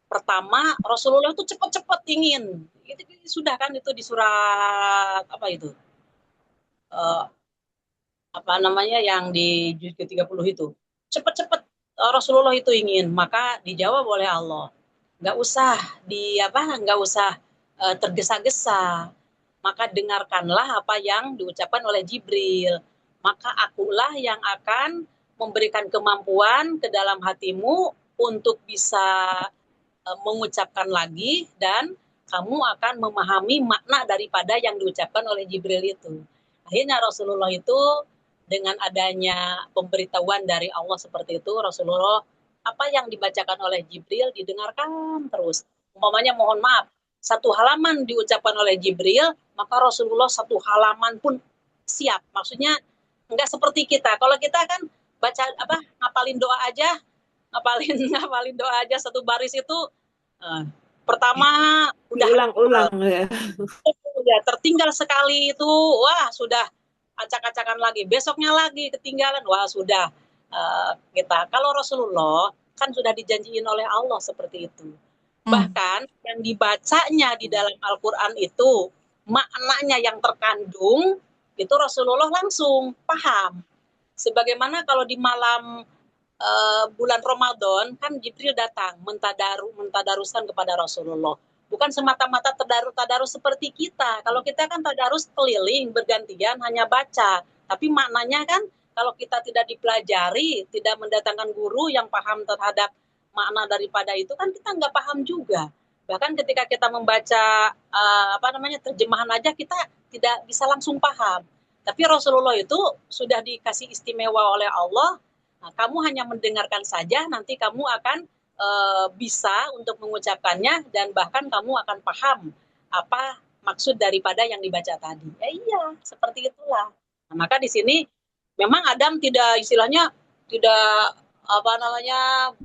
Speaker 1: pertama Rasulullah itu cepat-cepat ingin. Itu sudah kan itu di surat apa itu? Yang di juz ke-30 itu. Cepat-cepat Rasulullah itu ingin, maka dijawab oleh Allah. Enggak usah tergesa-gesa. Maka dengarkanlah apa yang diucapkan oleh Jibril. Maka akulah yang akan memberikan kemampuan ke dalam hatimu untuk bisa mengucapkan lagi, dan kamu akan memahami makna daripada yang diucapkan oleh Jibril itu. Akhirnya Rasulullah itu dengan adanya pemberitahuan dari Allah seperti itu, Rasulullah apa yang dibacakan oleh Jibril didengarkan terus. Umpamanya mohon maaf, satu halaman diucapkan oleh Jibril, maka Rasulullah satu halaman pun siap. Maksudnya enggak seperti kita. Kalau kita kan baca apa ngapalin doa aja, ngapalin doa aja satu baris itu pertama udah
Speaker 3: Diulang-ulang ya.
Speaker 1: udah tertinggal sekali itu, wah sudah acak-acakan lagi, besoknya lagi ketinggalan, wah sudah kita. Kalau Rasulullah kan sudah dijanjiin oleh Allah seperti itu. Bahkan yang dibacanya di dalam Al-Quran itu, maknanya yang terkandung, itu Rasulullah langsung paham. Sebagaimana kalau di malam bulan Ramadan, kan Jibril datang mentadaruskan kepada Rasulullah. Bukan semata-mata tadarus seperti kita. Kalau kita kan tadarus keliling, bergantian, hanya baca. Tapi maknanya kan kalau kita tidak dipelajari, tidak mendatangkan guru yang paham terhadap makna daripada itu, kan kita nggak paham juga. Bahkan ketika kita membaca terjemahan aja, kita tidak bisa langsung paham. Tapi Rasulullah itu sudah dikasih istimewa oleh Allah. Nah, kamu hanya mendengarkan saja, nanti kamu akan bisa untuk mengucapkannya, dan bahkan kamu akan paham apa maksud daripada yang dibaca tadi. Ya iya, seperti itulah. Nah, maka di sini memang Adam tidak istilahnya tidak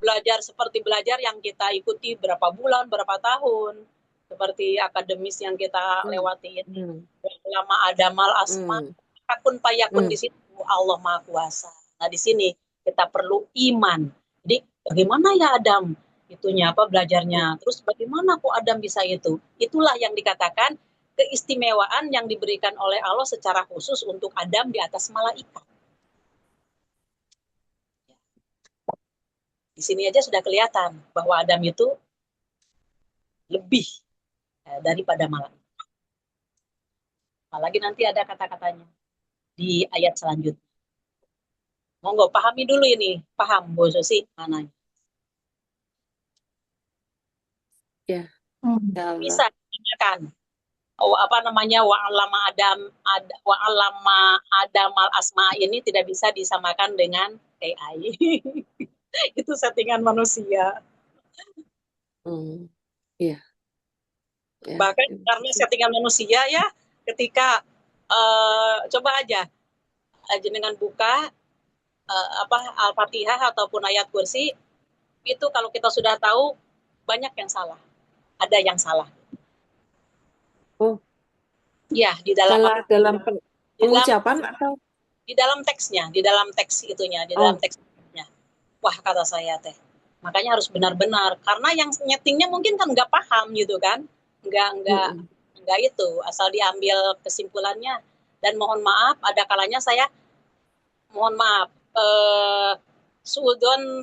Speaker 1: belajar seperti belajar yang kita ikuti berapa bulan, berapa tahun, seperti akademis yang kita lewati ini. Lama Adamal Asma, akun payakun di situ Allah Maha Kuasa. Nah di sini kita perlu iman. Jadi bagaimana ya Adam itunya belajarnya? Terus bagaimana kok Adam bisa itu? Itulah yang dikatakan keistimewaan yang diberikan oleh Allah secara khusus untuk Adam di atas malaikat. Di sini aja sudah kelihatan bahwa Adam itu lebih daripada malaikat. Apalagi nanti ada kata-katanya di ayat selanjutnya. Monggo pahami dulu ini, paham Bu Susi mananya?
Speaker 3: Ya.
Speaker 1: Bisa kan? Wa'allama Adamal Asma ini tidak bisa disamakan dengan AI. Itu settingan manusia.
Speaker 3: Iya.
Speaker 1: Bahkan karena settingan manusia ya, ketika coba aja dengan buka Al-Fatihah ataupun ayat kursi, itu kalau kita sudah tahu banyak yang salah. Ada yang salah.
Speaker 3: Oh.
Speaker 1: Ya, di dalam
Speaker 3: pengucapan atau
Speaker 1: di dalam teksnya, di dalam teks itunya, di dalam teksnya. Wah, kata saya teh. Makanya harus benar-benar, karena yang nyetingnya mungkin kan nggak paham gitu kan. Nggak itu, asal diambil kesimpulannya. Dan mohon maaf, ada kalanya saya mohon maaf,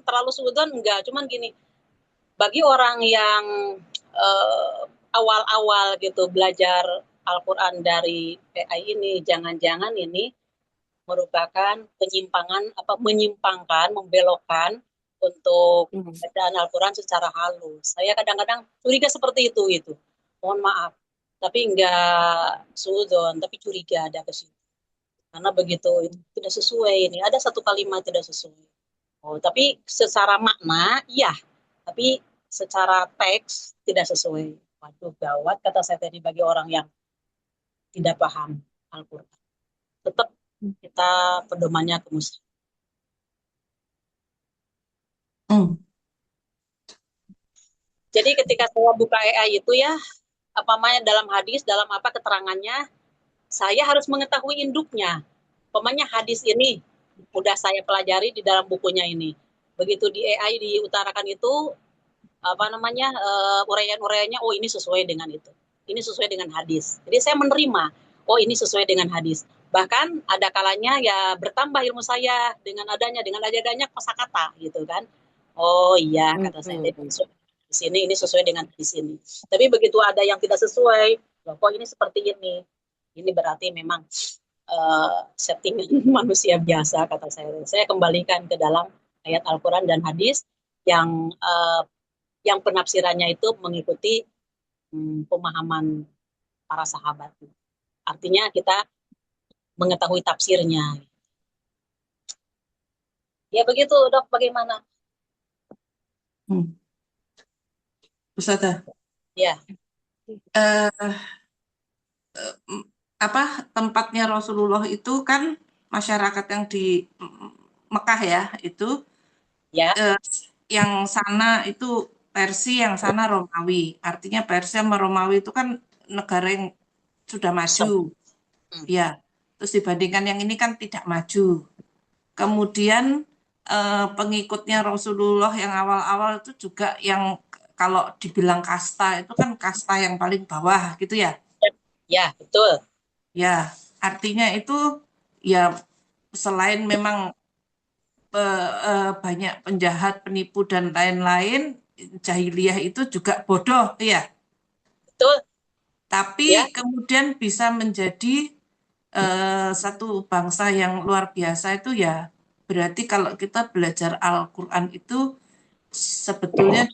Speaker 1: terlalu suudon enggak, cuman gini, bagi orang yang awal-awal gitu belajar Al-Quran dari AI ini, jangan-jangan ini merupakan menyimpangkan, membelokkan untuk bacaan Al-Quran secara halus. Saya kadang-kadang curiga seperti itu. Mohon maaf, tapi enggak suudon, tapi curiga ada ke situ. Karena begitu itu tidak sesuai ini, ada satu kalimat tidak sesuai. Oh, tapi secara makna iya, tapi secara teks tidak sesuai. Waduh, gawat kata saya tadi bagi orang yang tidak paham Al-Quran. Tetap kita pedomannya ke muslim. Jadi ketika saya buka AI itu ya, dalam hadis, dalam apa keterangannya, saya harus mengetahui induknya. Pokoknya hadis ini udah saya pelajari di dalam bukunya ini. Begitu di AI diutarakan itu uraian-uraiannya, oh ini sesuai dengan itu. Ini sesuai dengan hadis. Jadi saya menerima, oh ini sesuai dengan hadis. Bahkan ada kalanya ya bertambah ilmu saya dengan adanya kosakata gitu kan. Oh iya kata saya di sini ini sesuai dengan di sini. Tapi begitu ada yang tidak sesuai, loh kok ini seperti ini. Ini berarti memang settingan manusia biasa kata saya. Saya kembalikan ke dalam ayat Al-Quran dan hadis yang penafsirannya itu mengikuti pemahaman para sahabat. Artinya kita mengetahui tafsirnya. Ya begitu Dok, bagaimana?
Speaker 2: Ustazah.
Speaker 1: Ya.
Speaker 2: Tempatnya Rasulullah itu kan masyarakat yang di Mekah ya, itu
Speaker 1: Ya,
Speaker 2: yang sana itu Persia, yang sana Romawi. Artinya Persia sama Romawi itu kan negara yang sudah
Speaker 1: Islam.
Speaker 2: maju, ya. Terus dibandingkan yang ini kan tidak maju. Kemudian pengikutnya Rasulullah yang awal-awal itu juga yang kalau dibilang kasta itu kan kasta yang paling bawah gitu ya.
Speaker 1: Ya, betul.
Speaker 2: Ya, artinya itu ya selain memang banyak penjahat, penipu dan lain-lain, jahiliyah itu juga bodoh ya.
Speaker 1: Betul. Ya,
Speaker 2: Tapi kemudian bisa menjadi satu bangsa yang luar biasa itu ya berarti kalau kita belajar Al-Quran itu sebetulnya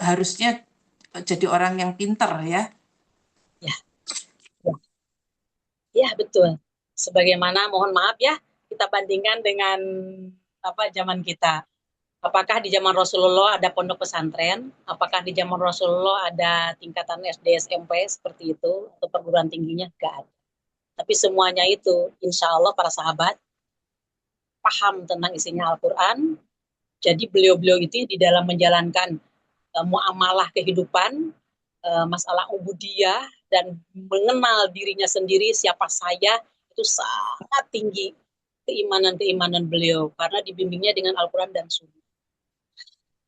Speaker 2: harusnya jadi orang yang pinter ya.
Speaker 1: ya, ya, ya, betul. Sebagaimana, mohon maaf ya, kita bandingkan dengan apa zaman kita. Apakah di zaman Rasulullah ada pondok pesantren? Apakah di zaman Rasulullah ada tingkatan SD, SMP seperti itu atau perguruan tingginya? Enggak ada. Tapi semuanya itu, insya Allah para sahabat paham tentang isinya Al-Quran. Jadi beliau-beliau itu di dalam menjalankan muamalah kehidupan, masalah ubudiyah, dan mengenal dirinya sendiri, siapa saya, itu sangat tinggi keimanan-keimanan beliau. Karena dibimbingnya dengan Al-Quran dan Sunnah.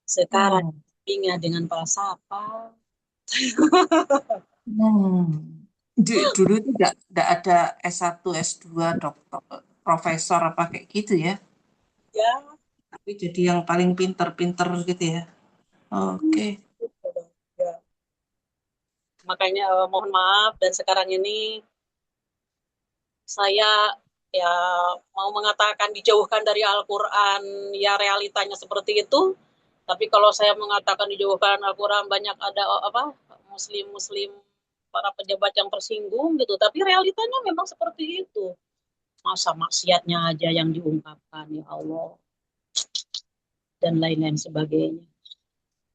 Speaker 1: Sekarang bimbingnya dengan falsafah.
Speaker 2: Dulu itu tidak ada S1, S2, dokter, profesor apa kayak gitu ya.
Speaker 1: Ya,
Speaker 2: Tapi jadi yang paling pinter-pinter gitu ya. Oke.
Speaker 1: ya. Makanya mohon maaf, dan sekarang ini saya ya mau mengatakan dijauhkan dari Al-Quran, ya realitanya seperti itu. Tapi kalau saya mengatakan dijauhkan Al-Quran, banyak ada apa muslim-muslim, para pejabat yang tersinggung gitu. Tapi realitanya memang seperti itu. Masa maksiatnya aja yang diungkapkan, ya Allah, dan lain-lain sebagainya.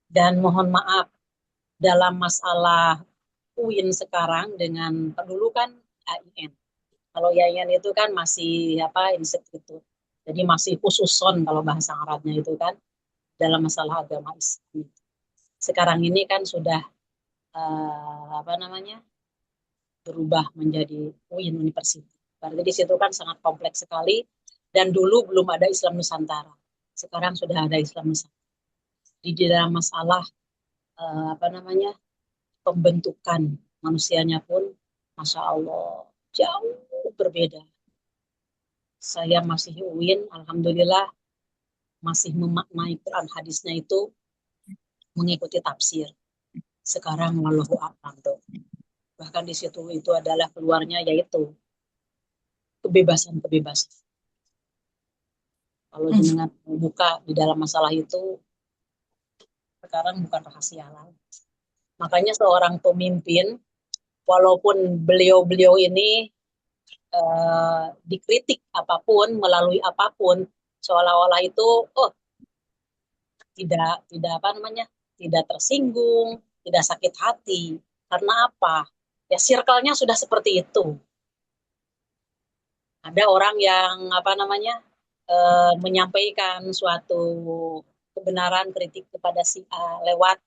Speaker 1: Dan mohon maaf, dalam masalah UIN sekarang dengan dulu kan AIN. Kalau YAIN itu kan masih apa institut. Jadi masih khususon kalau bahasa Arabnya itu kan dalam masalah agama Islam. Sekarang ini kan sudah apa namanya berubah menjadi UIN University. Berarti di situ kan sangat kompleks sekali dan dulu belum ada Islam Nusantara. Sekarang sudah ada Islam Nusantara. Di dalam masalah apa namanya pembentukan manusianya pun, masya Allah, jauh berbeda. Saya masih UIN, alhamdulillah masih memaknai Quran hadisnya itu mengikuti tafsir. Sekarang wallahu a'lam tuh. Bahkan di situ itu adalah keluarnya yaitu kebebasan-kebebasan. Kalau jenengan buka di dalam masalah itu, sekarang bukan rahasia lagi. Makanya seorang pemimpin, walaupun beliau-beliau ini dikritik apapun, melalui apapun, seolah-olah itu, oh tidak apa namanya, tidak tersinggung, tidak sakit hati. Karena apa? Ya circle-nya sudah seperti itu. Ada orang yang apa namanya menyampaikan suatu kebenaran kritik kepada si A lewat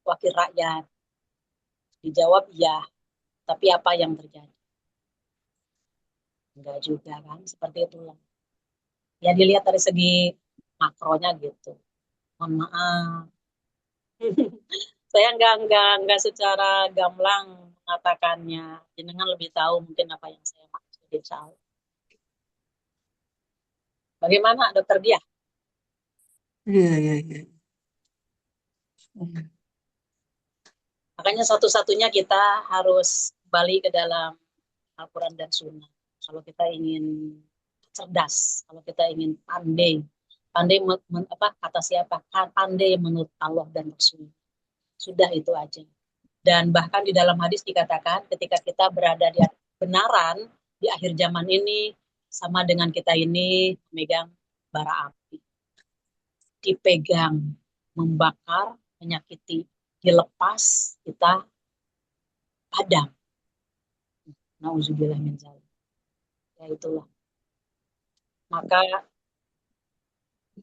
Speaker 1: wakil rakyat. Dijawab iya, tapi apa yang terjadi? Enggak juga kan, seperti itulah. Ya dilihat dari segi makronya gitu. Mohon maaf. Saya enggak secara gamblang mengatakannya. Jenengan lebih tahu mungkin apa yang saya maksud, insya Allah. Bagaimana dokter dia?
Speaker 2: Iya, iya, iya.
Speaker 1: Makanya satu-satunya kita harus kembali ke dalam Al-Quran dan Sunnah. Kalau kita ingin cerdas, kalau kita ingin pandai, pandai apa kata siapa? Pandai menurut Allah dan Rasul. Sudah itu aja. Dan bahkan di dalam hadis dikatakan ketika kita berada di kebenaran di akhir zaman ini sama dengan kita ini memegang bara api. Dipegang, membakar, menyakiti, dilepas, kita padam. Nauzubillah min zalik. Ya itulah. Maka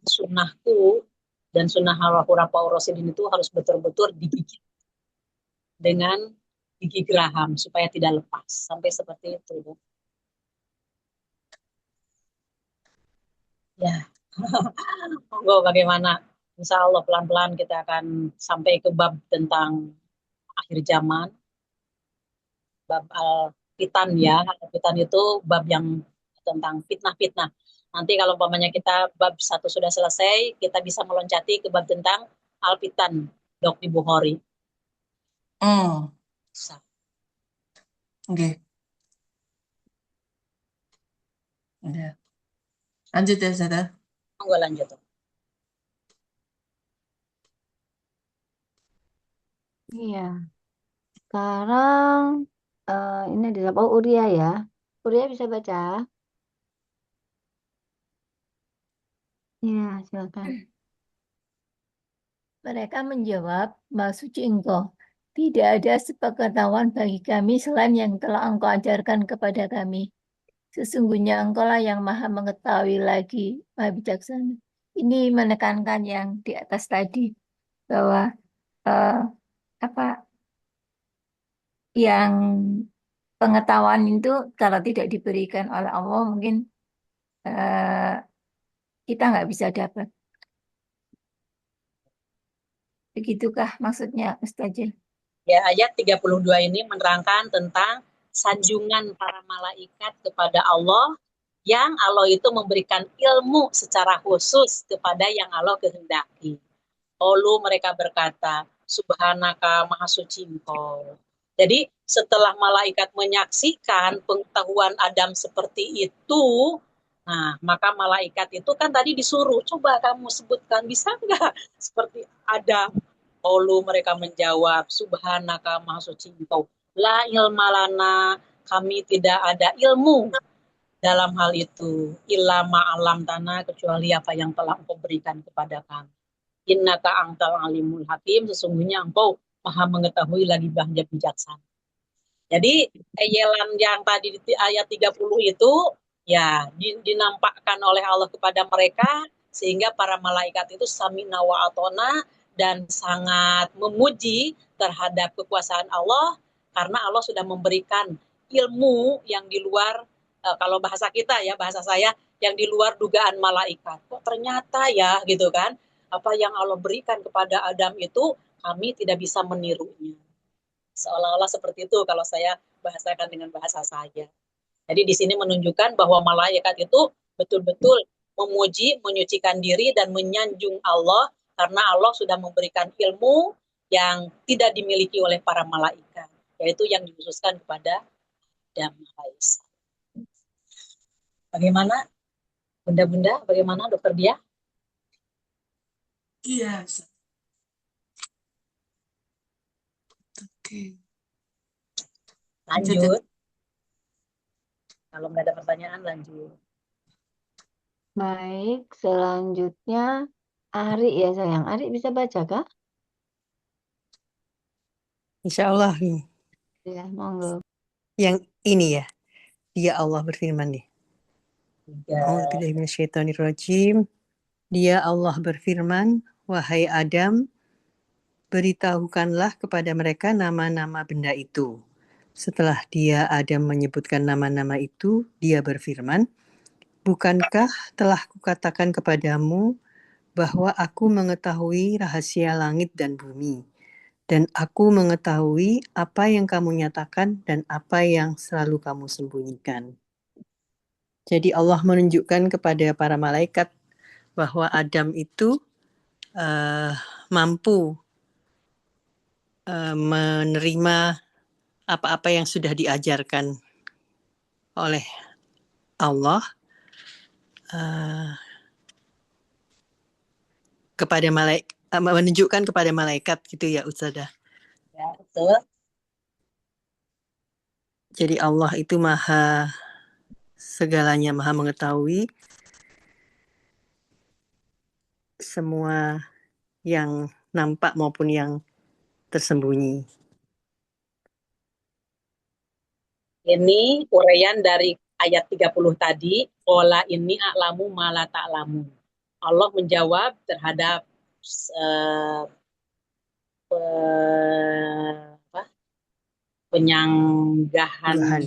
Speaker 1: sunnahku dan sunnah Khulafaur Rasyidin itu harus betul-betul digigit dengan gigi geraham supaya tidak lepas sampai seperti itu. Ya, monggo bagaimana? Insya Allah pelan-pelan kita akan sampai ke bab tentang akhir zaman, bab al-fitan ya. Al-fitan itu bab yang tentang fitnah-fitnah. Nanti kalau umpamanya kita bab 1 sudah selesai, kita bisa meloncati ke bab tentang al-fitan, Dok di Bukhari. Bisa.
Speaker 2: Oke. Udah. Lanjut ya, Ustazah.
Speaker 1: Monggo lanjut.
Speaker 5: Iya. Sekarang ini ada Uria ya. Uria bisa baca? Iya, silakan.
Speaker 6: Mereka menjawab, Maha Suci Engkau, tidak ada sepengetahuan bagi kami selain yang telah Engkau ajarkan kepada kami. Sesungguhnya Engkaulah yang Maha mengetahui lagi, Maha bijaksana. Ini menekankan yang di atas tadi, bahwa yang pengetahuan itu kalau tidak diberikan oleh Allah mungkin kita nggak bisa dapat. Begitukah maksudnya Ustazah?
Speaker 1: Ya, ayat 32 ini menerangkan tentang sanjungan para malaikat kepada Allah yang Allah itu memberikan ilmu secara khusus kepada yang Allah kehendaki. Lalu mereka berkata, Subhanaka Maha Suci Engkau. Jadi setelah malaikat menyaksikan pengetahuan Adam seperti itu, nah maka malaikat itu kan tadi disuruh, coba kamu sebutkan, bisa nggak seperti Adam? Lalu mereka menjawab, Subhanaka Maha Suci Engkau. La ilma lana, kami tidak ada ilmu dalam hal itu. Ilama alam tanah, kecuali apa yang telah Engkau berikan kepada kami. Innaka angtal alimul hakim, sesungguhnya Engkau maha mengetahui lagi banyak bijaksana. Jadi eyelan yang tadi di ayat 30 itu ya dinampakkan oleh Allah kepada mereka sehingga para malaikat itu samina wa atona dan sangat memuji terhadap kekuasaan Allah karena Allah sudah memberikan ilmu yang di luar kalau bahasa kita ya, bahasa saya yang di luar dugaan malaikat. Kok ternyata ya gitu kan, apa yang Allah berikan kepada Adam itu kami tidak bisa menirunya. Seolah-olah seperti itu kalau saya bahasakan dengan bahasa saya. Jadi di sini menunjukkan bahwa malaikat itu betul-betul memuji, menyucikan diri dan menyanjung Allah karena Allah sudah memberikan ilmu yang tidak dimiliki oleh para malaikat, yaitu yang dikhususkan kepada Adam AS. Bagaimana Bunda-bunda? Bagaimana Dokter Dia?
Speaker 2: Iya. Oke.
Speaker 1: Lanjut. Kalau nggak ada pertanyaan, lanjut.
Speaker 5: Baik, selanjutnya Ari ya sayang. Ari bisa baca kah?
Speaker 7: Insya Allah
Speaker 5: Ya, monggo.
Speaker 7: yang ini ya, dia Allah berfirman nih.
Speaker 1: Ya.
Speaker 7: A'udzubillahiminasyaitonirrajim. Dia Allah berfirman, wahai Adam, beritahukanlah kepada mereka nama-nama benda itu. Setelah dia Adam menyebutkan nama-nama itu, dia berfirman, bukankah telah kukatakan kepadamu bahwa aku mengetahui rahasia langit dan bumi, dan aku mengetahui apa yang kamu nyatakan dan apa yang selalu kamu sembunyikan. Jadi Allah menunjukkan kepada para malaikat bahwa Adam itu mampu menerima apa-apa yang sudah diajarkan oleh Allah kepada malaikat, menunjukkan kepada malaikat gitu ya Ustazah.
Speaker 1: Ya, betul.
Speaker 7: Jadi Allah itu maha segalanya, maha mengetahui semua yang nampak maupun yang tersembunyi.
Speaker 1: Ini uraian dari ayat 30 tadi, Ola ini a'lamu ma la ta'lamu. Allah menjawab terhadap eh, penyanggahan
Speaker 7: Tuhan.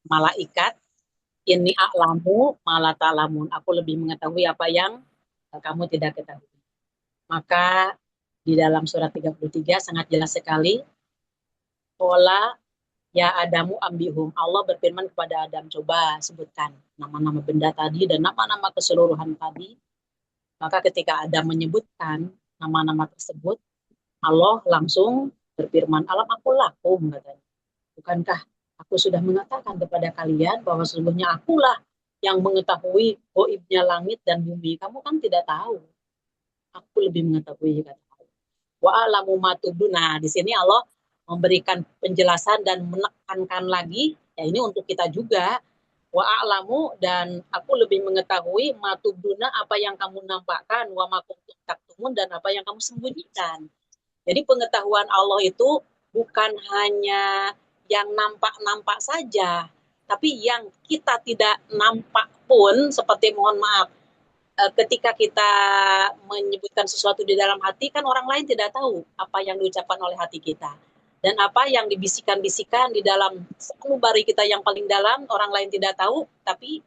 Speaker 1: malaikat, ini a'lamu mala ta'lamun, aku lebih mengetahui apa yang kamu tidak ketahui. Maka di dalam surat 33 sangat jelas sekali, pola ya Adamu ambihum, Allah berfirman kepada Adam, coba sebutkan nama-nama benda tadi dan nama-nama keseluruhan tadi. Maka ketika Adam menyebutkan nama-nama tersebut, Allah langsung berfirman, alam aku lakum, katanya. Bukankah aku sudah mengatakan kepada kalian bahwa sesungguhnya akulah yang mengetahui goibnya langit dan bumi. Kamu kan tidak tahu. Aku lebih mengetahui, kata Allah. Wa alamu matubuna. Di sini Allah memberikan penjelasan dan menekankan lagi, ya ini untuk kita juga. Wa a'lamu, dan aku lebih mengetahui matubuna, apa yang kamu nampakkan, wa ma kuntum taktumun, dan apa yang kamu sembunyikan. Jadi pengetahuan Allah itu bukan hanya yang nampak-nampak saja, tapi yang kita tidak nampak pun, seperti mohon maaf, ketika kita menyebutkan sesuatu di dalam hati, kan orang lain tidak tahu apa yang diucapkan oleh hati kita. Dan apa yang dibisikan-bisikan di dalam sanubari kita yang paling dalam, orang lain tidak tahu, tapi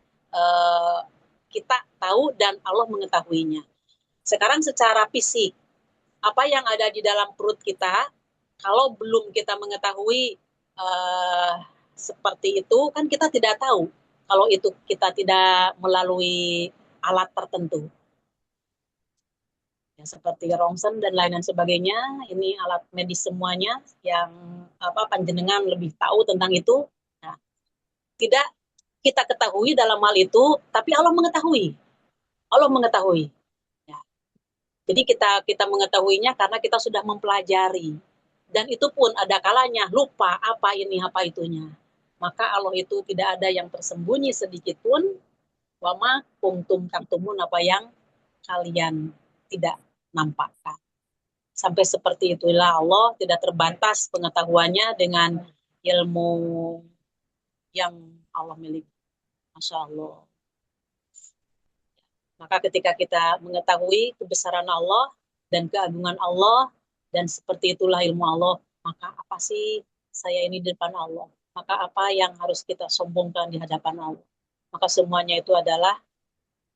Speaker 1: kita tahu dan Allah mengetahuinya. Sekarang secara fisik, apa yang ada di dalam perut kita, kalau belum kita mengetahui seperti itu, kan kita tidak tahu kalau itu kita tidak melalui alat tertentu. Ya, seperti rongsen dan lain sebagainya, ini alat medis semuanya yang panjenengan lebih tahu tentang itu. Nah, tidak kita ketahui dalam hal itu, tapi Allah mengetahui. Allah mengetahui. Ya. Jadi kita mengetahuinya karena kita sudah mempelajari. Dan itu pun ada kalanya lupa apa ini, apa itunya. Maka Allah itu tidak ada yang tersembunyi sedikit pun. Wama kuntum taktumun, apa yang kalian tidak nampakkan. Sampai seperti itulah Allah, tidak terbatas pengetahuannya dengan ilmu yang Allah miliki. Masya Allah. Maka ketika kita mengetahui kebesaran Allah dan keagungan Allah, dan seperti itulah ilmu Allah, maka apa sih saya ini di depan Allah? Maka apa yang harus kita sombongkan di hadapan Allah? Maka semuanya itu adalah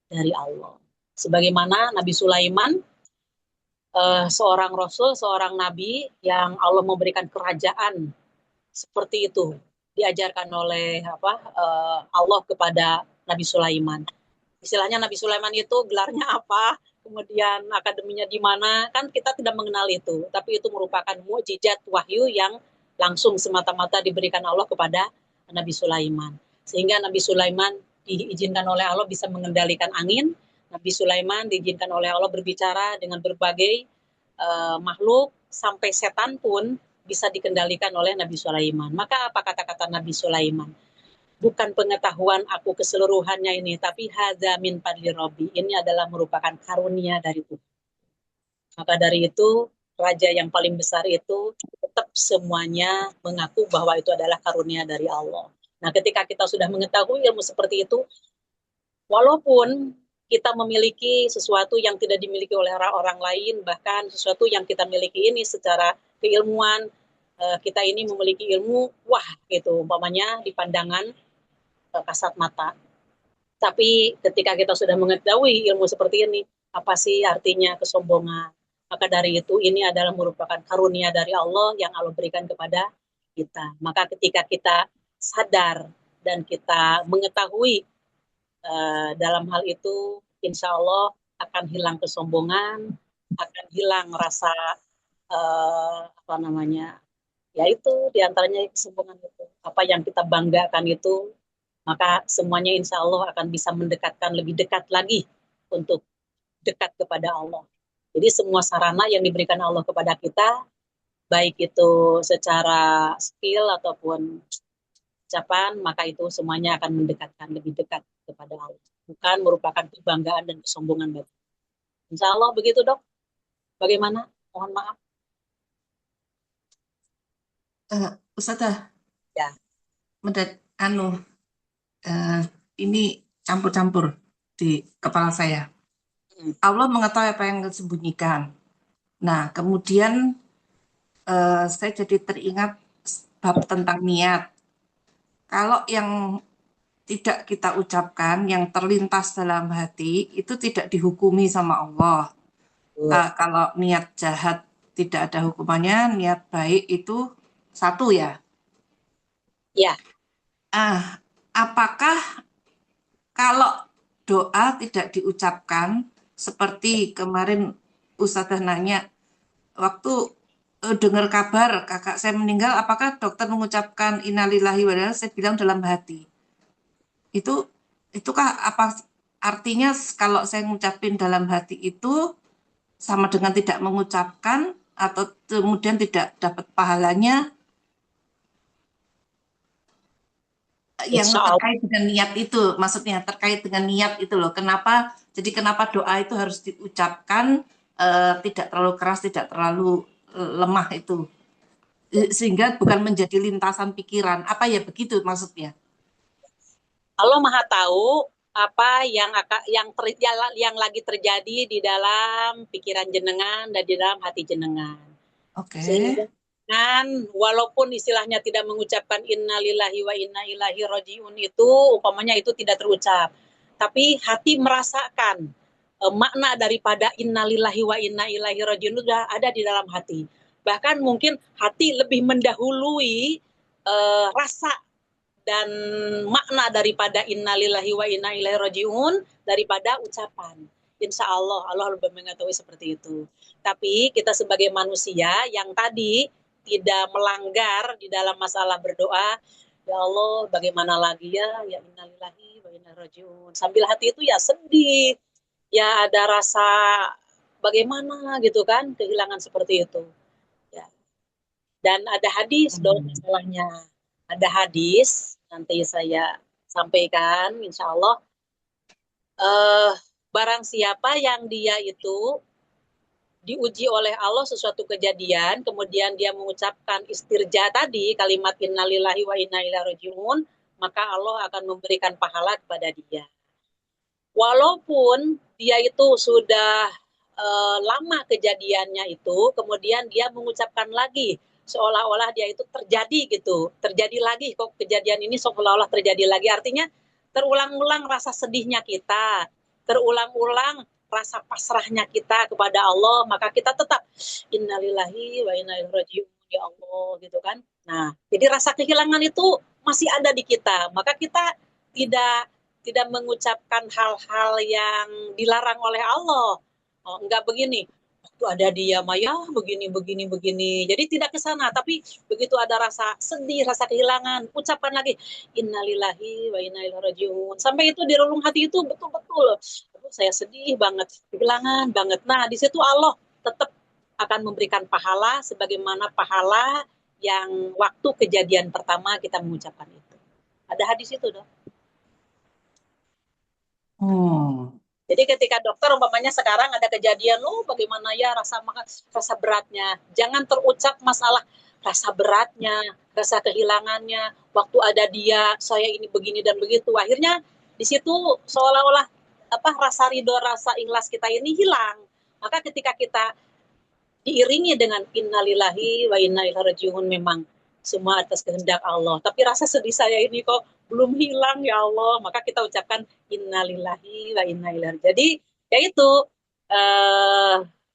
Speaker 1: dari Allah. Sebagaimana Nabi Sulaiman, seorang rasul, seorang nabi yang Allah memberikan kerajaan seperti itu, diajarkan oleh Allah kepada Nabi Sulaiman. Istilahnya Nabi Sulaiman itu gelarnya apa, kemudian akademinya di mana, kan kita tidak mengenal itu, tapi itu merupakan mukjizat wahyu yang langsung semata-mata diberikan Allah kepada Nabi Sulaiman. Sehingga Nabi Sulaiman diizinkan oleh Allah bisa mengendalikan angin. Nabi Sulaiman diizinkan oleh Allah berbicara dengan berbagai makhluk, sampai setan pun bisa dikendalikan oleh Nabi Sulaiman. Maka apa kata-kata Nabi Sulaiman? Bukan pengetahuan aku keseluruhannya ini, tapi hadza min fadli Rabbi. Ini adalah merupakan karunia dari Tuhan. Maka dari itu, raja yang paling besar itu tetap semuanya mengaku bahwa itu adalah karunia dari Allah. Nah, ketika kita sudah mengetahui ilmu seperti itu, walaupun kita memiliki sesuatu yang tidak dimiliki oleh orang lain, bahkan sesuatu yang kita miliki ini secara keilmuan, kita ini memiliki ilmu, wah gitu, umpamanya di pandangan kasat mata. Tapi ketika kita sudah mengetahui ilmu seperti ini, apa sih artinya kesombongan? Maka dari itu, ini adalah merupakan karunia dari Allah yang Allah berikan kepada kita. Maka ketika kita sadar dan kita mengetahui dalam hal itu, insya Allah akan hilang kesombongan, akan hilang rasa yaitu diantaranya kesombongan itu. Apa yang kita banggakan itu, maka semuanya insya Allah akan bisa mendekatkan lebih dekat lagi untuk dekat kepada Allah. Jadi semua sarana yang diberikan Allah kepada kita, baik itu secara skill ataupun ucapan, maka itu semuanya akan mendekatkan lebih dekat kepada Allah. Bukan merupakan kebanggaan dan kesombongan bagi. Insya Allah begitu, Dok. Bagaimana? Mohon maaf.
Speaker 2: Ustazah,
Speaker 1: Ya.
Speaker 2: Ini campur-campur di kepala saya. Allah mengetahui apa yang disembunyikan. Nah, kemudian saya jadi teringat bab tentang niat. Kalau yang tidak kita ucapkan, yang terlintas dalam hati, itu tidak dihukumi sama Allah. Kalau niat jahat tidak ada hukumannya, niat baik itu satu ya.
Speaker 1: Ya,
Speaker 2: Apakah kalau doa tidak diucapkan, seperti kemarin Ustazah nanya, waktu dengar kabar kakak saya meninggal, apakah dokter mengucapkan innalillahi wa inna ilaihi, saya bilang dalam hati. Itukah apa artinya kalau saya ngucapin dalam hati itu sama dengan tidak mengucapkan atau kemudian tidak dapat pahalanya? Yang
Speaker 1: insya Allah.
Speaker 2: terkait dengan niat itu, maksudnya terkait dengan niat itu loh. Kenapa doa itu harus diucapkan tidak terlalu keras, tidak terlalu lemah itu, sehingga bukan menjadi lintasan pikiran. Apa ya begitu maksudnya?
Speaker 1: Allah Maha tahu apa yang lagi terjadi di dalam pikiran jenengan dan di dalam hati jenengan.
Speaker 2: Oke.
Speaker 1: Sehingga walaupun istilahnya tidak mengucapkan innalillahi wa inna ilaihi rajiun itu, umpamanya itu tidak terucap, tapi hati merasakan makna daripada innalillahi wa inna ilaihi rajiun sudah ada di dalam hati. Bahkan mungkin hati lebih mendahului rasa dan makna daripada innalillahi wa inna ilaihi rajiun daripada ucapan. Insya Allah, Allah lebih mengetahui seperti itu. Tapi kita sebagai manusia yang tadi tidak melanggar di dalam masalah berdoa, ya Allah bagaimana lagi ya innalillahi wa inna ilaihi rajiun. Sambil hati itu ya sedih, ya ada rasa bagaimana gitu kan, kehilangan seperti itu. Ya. Dan ada hadis dong masalahnya. Ada hadis, nanti saya sampaikan insya Allah. Barang siapa yang dia itu diuji oleh Allah sesuatu kejadian, kemudian dia mengucapkan istirja tadi, kalimat innalillahi wa inna ilaihi rajiun, maka Allah akan memberikan pahala kepada dia. Walaupun dia itu sudah lama kejadiannya itu, kemudian dia mengucapkan lagi, seolah-olah dia itu terjadi lagi kok kejadian ini seolah-olah terjadi lagi, artinya terulang-ulang rasa sedihnya kita, terulang-ulang rasa pasrahnya kita kepada Allah, maka kita tetap innalillahi wa inna ilaihi rajiun ya Allah gitu kan. Nah, jadi rasa kehilangan itu masih ada di kita, maka kita tidak mengucapkan hal-hal yang dilarang oleh Allah. Enggak begini, waktu ada dia Maya begini. Jadi tidak ke sana, tapi begitu ada rasa sedih, rasa kehilangan, ucapkan lagi innalillahi wa inna ilaihi rajiun. Sampai itu di relung hati itu betul-betul saya sedih banget, kehilangan banget. Nah, di situ Allah tetap akan memberikan pahala sebagaimana pahala yang waktu kejadian pertama kita mengucapkan itu. Ada hadis itu, Dok. Jadi ketika dokter umpamanya sekarang ada kejadian, bagaimana ya rasa beratnya, jangan terucap masalah rasa beratnya, rasa kehilangannya, waktu ada dia, saya ini begini dan begitu. Akhirnya di situ seolah-olah rasa ridho, rasa ikhlas kita ini hilang. Maka ketika kita diiringi dengan innalillahi wa inna ilaihi rajiun, memang semua atas kehendak Allah. Tapi rasa sedih saya ini kok belum hilang ya Allah, maka kita ucapkan innalillahi wa inna ilaihi. Jadi ya itu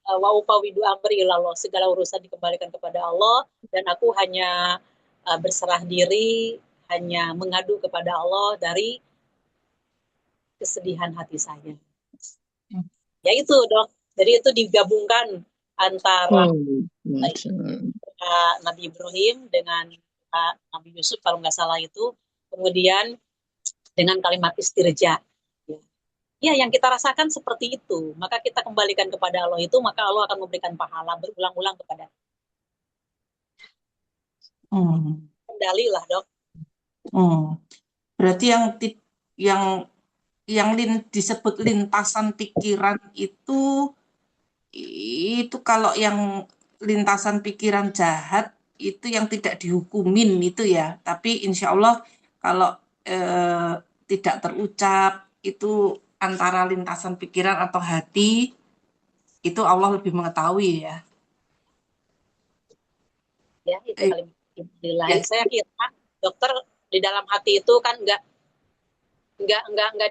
Speaker 1: wa ufawidu amri ilallah, segala urusan dikembalikan kepada Allah dan aku hanya berserah diri, hanya mengadu kepada Allah dari kesedihan hati saya. Ya itu, Dok. Jadi itu digabungkan antara Nabi Ibrahim dengan Nabi Yusuf kalau nggak salah itu, kemudian dengan kalimat istirja. Ya, yang kita rasakan seperti itu, maka kita kembalikan kepada Allah itu, maka Allah akan memberikan pahala berulang-ulang kepada kendali lah, Dok.
Speaker 2: Berarti yang disebut lintasan pikiran itu kalau yang lintasan pikiran jahat itu yang tidak dihukumin itu ya, tapi insya Allah kalau tidak terucap itu antara lintasan pikiran atau hati, itu Allah lebih mengetahui ya.
Speaker 1: Ya, itu
Speaker 2: Eh,
Speaker 1: kalimat innalillahi.
Speaker 2: ya,
Speaker 1: Saya kira dokter di dalam hati itu kan nggak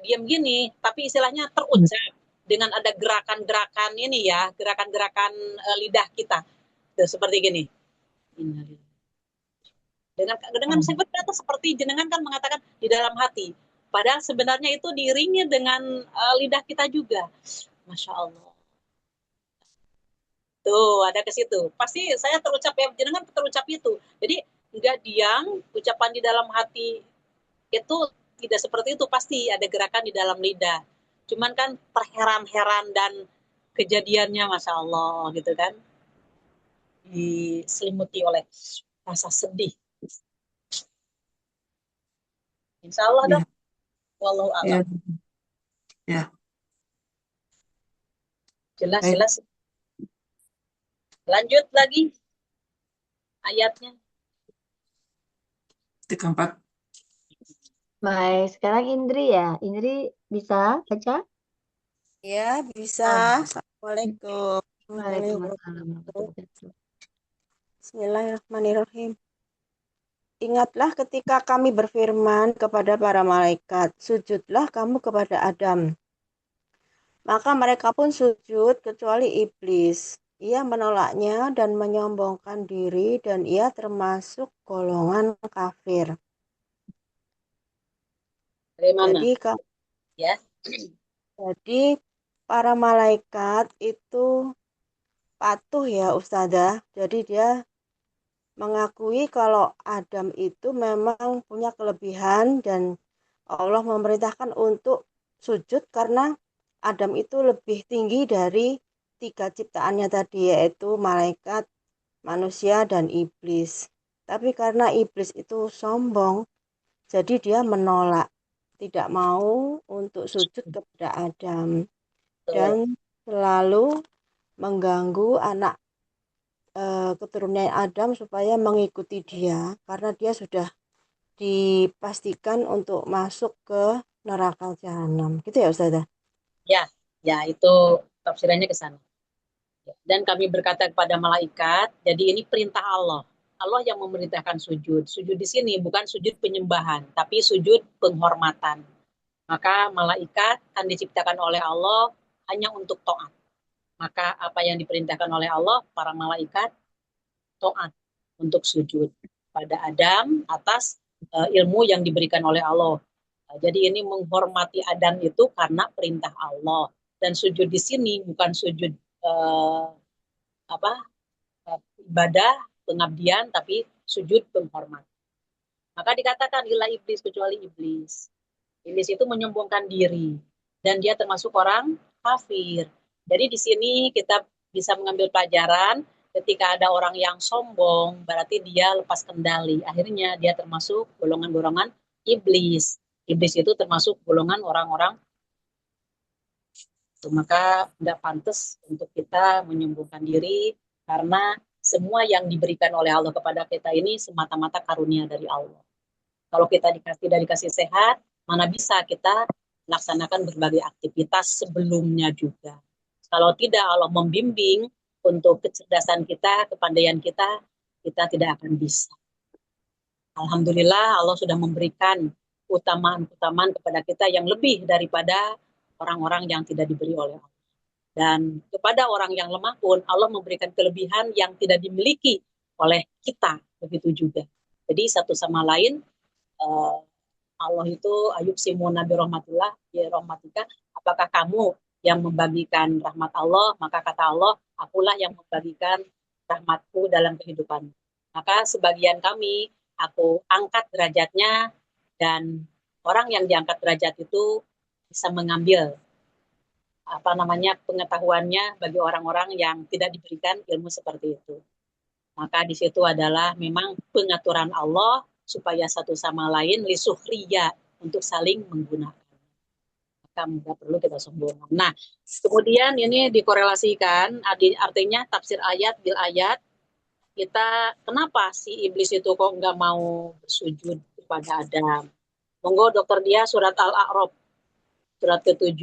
Speaker 1: diam gini, tapi istilahnya terucap dengan ada gerakan-gerakan ini ya, gerakan-gerakan lidah kita. Tuh, seperti gini. Innalillahi. Dengan saya berkata seperti jenengan kan mengatakan di dalam hati. Padahal sebenarnya itu diiringi dengan lidah kita juga. Masya Allah. Tuh, ada ke situ. Pasti saya terucap ya, jenengan terucap itu. Jadi nggak diam, ucapan di dalam hati itu tidak seperti itu, pasti ada gerakan di dalam lidah. Cuman kan terheran-heran dan kejadiannya Masya Allah gitu kan, diselimuti oleh rasa sedih. Insya Allah
Speaker 2: ya,
Speaker 1: dong. Wallahu
Speaker 2: ya,
Speaker 1: a'lam.
Speaker 2: ya. Baik,
Speaker 1: Jelas-jelas. Lanjut lagi ayatnya.
Speaker 2: 34.
Speaker 5: Baik, sekarang Indri ya. Indri bisa baca?
Speaker 8: Ya, bisa.
Speaker 5: Ah,
Speaker 8: Assalamualaikum warahmatullahi
Speaker 5: Waalaikumsalam
Speaker 8: wabarakatuh.
Speaker 5: warahmatullahi wabarakatuh.
Speaker 8: Bismillahirrahmanirrahim. Ingatlah ketika kami berfirman kepada para malaikat, sujudlah kamu kepada Adam. Maka mereka pun sujud kecuali iblis. Ia menolaknya dan menyombongkan diri dan ia termasuk golongan kafir.
Speaker 1: Dari mana?
Speaker 8: Jadi,
Speaker 1: Ya.
Speaker 8: Para malaikat itu patuh ya Ustazah. Jadi dia mengakui kalau Adam itu memang punya kelebihan dan Allah memerintahkan untuk sujud karena Adam itu lebih tinggi dari 3 ciptaannya tadi, yaitu malaikat, manusia, dan iblis. Tapi karena iblis itu sombong, jadi dia menolak, tidak mau untuk sujud kepada Adam dan selalu mengganggu anak keturunan Adam supaya mengikuti dia karena dia sudah dipastikan untuk masuk ke neraka jahanam. Gitu ya Ustazah?
Speaker 1: Ya, itu tafsirannya ke sana. Dan kami berkata kepada malaikat, jadi ini perintah Allah. Allah yang memerintahkan sujud. Sujud di sini bukan sujud penyembahan, tapi sujud penghormatan. Maka malaikat kan diciptakan oleh Allah hanya untuk taat. Maka apa yang diperintahkan oleh Allah, para malaikat taat untuk sujud pada Adam atas ilmu yang diberikan oleh Allah. Jadi ini menghormati Adam itu karena perintah Allah. Dan sujud di sini bukan sujud ibadah pengabdian, tapi sujud penghormatan. Maka dikatakan ila iblis, kecuali iblis. Iblis itu menyombongkan diri dan dia termasuk orang kafir. Jadi di sini kita bisa mengambil pelajaran ketika ada orang yang sombong, berarti dia lepas kendali. Akhirnya dia termasuk golongan-golongan iblis. Iblis itu termasuk golongan orang-orang itu. Maka tidak pantas untuk kita menyombongkan diri karena semua yang diberikan oleh Allah kepada kita ini semata-mata karunia dari Allah. Kalau kita dikasih sehat, mana bisa kita melaksanakan berbagai aktivitas sebelumnya juga. Kalau tidak Allah membimbing untuk kecerdasan kita, kepandaian kita, kita tidak akan bisa. Alhamdulillah Allah sudah memberikan utamaan-utamaan kepada kita yang lebih daripada orang-orang yang tidak diberi oleh Allah. Dan kepada orang yang lemah pun Allah memberikan kelebihan yang tidak dimiliki oleh kita, begitu juga. Jadi satu sama lain Allah itu ayub simuna bi rahmatillah bi rahmatika, apakah kamu yang membagikan rahmat Allah, maka kata Allah, akulah yang membagikan rahmatku dalam kehidupan. Maka sebagian kami aku angkat derajatnya, dan orang yang diangkat derajat itu bisa mengambil pengetahuannya bagi orang-orang yang tidak diberikan ilmu seperti itu. Maka di situ adalah memang pengaturan Allah supaya satu sama lain lisuhriya, untuk saling menggunakan. Maka tidak perlu kita sombong. Nah, kemudian ini dikorelasikan, artinya tafsir ayat bil ayat. Kita kenapa si iblis itu kok nggak mau bersujud kepada Adam? Monggo dokter dia surat Al-A'raf Surat ke-7,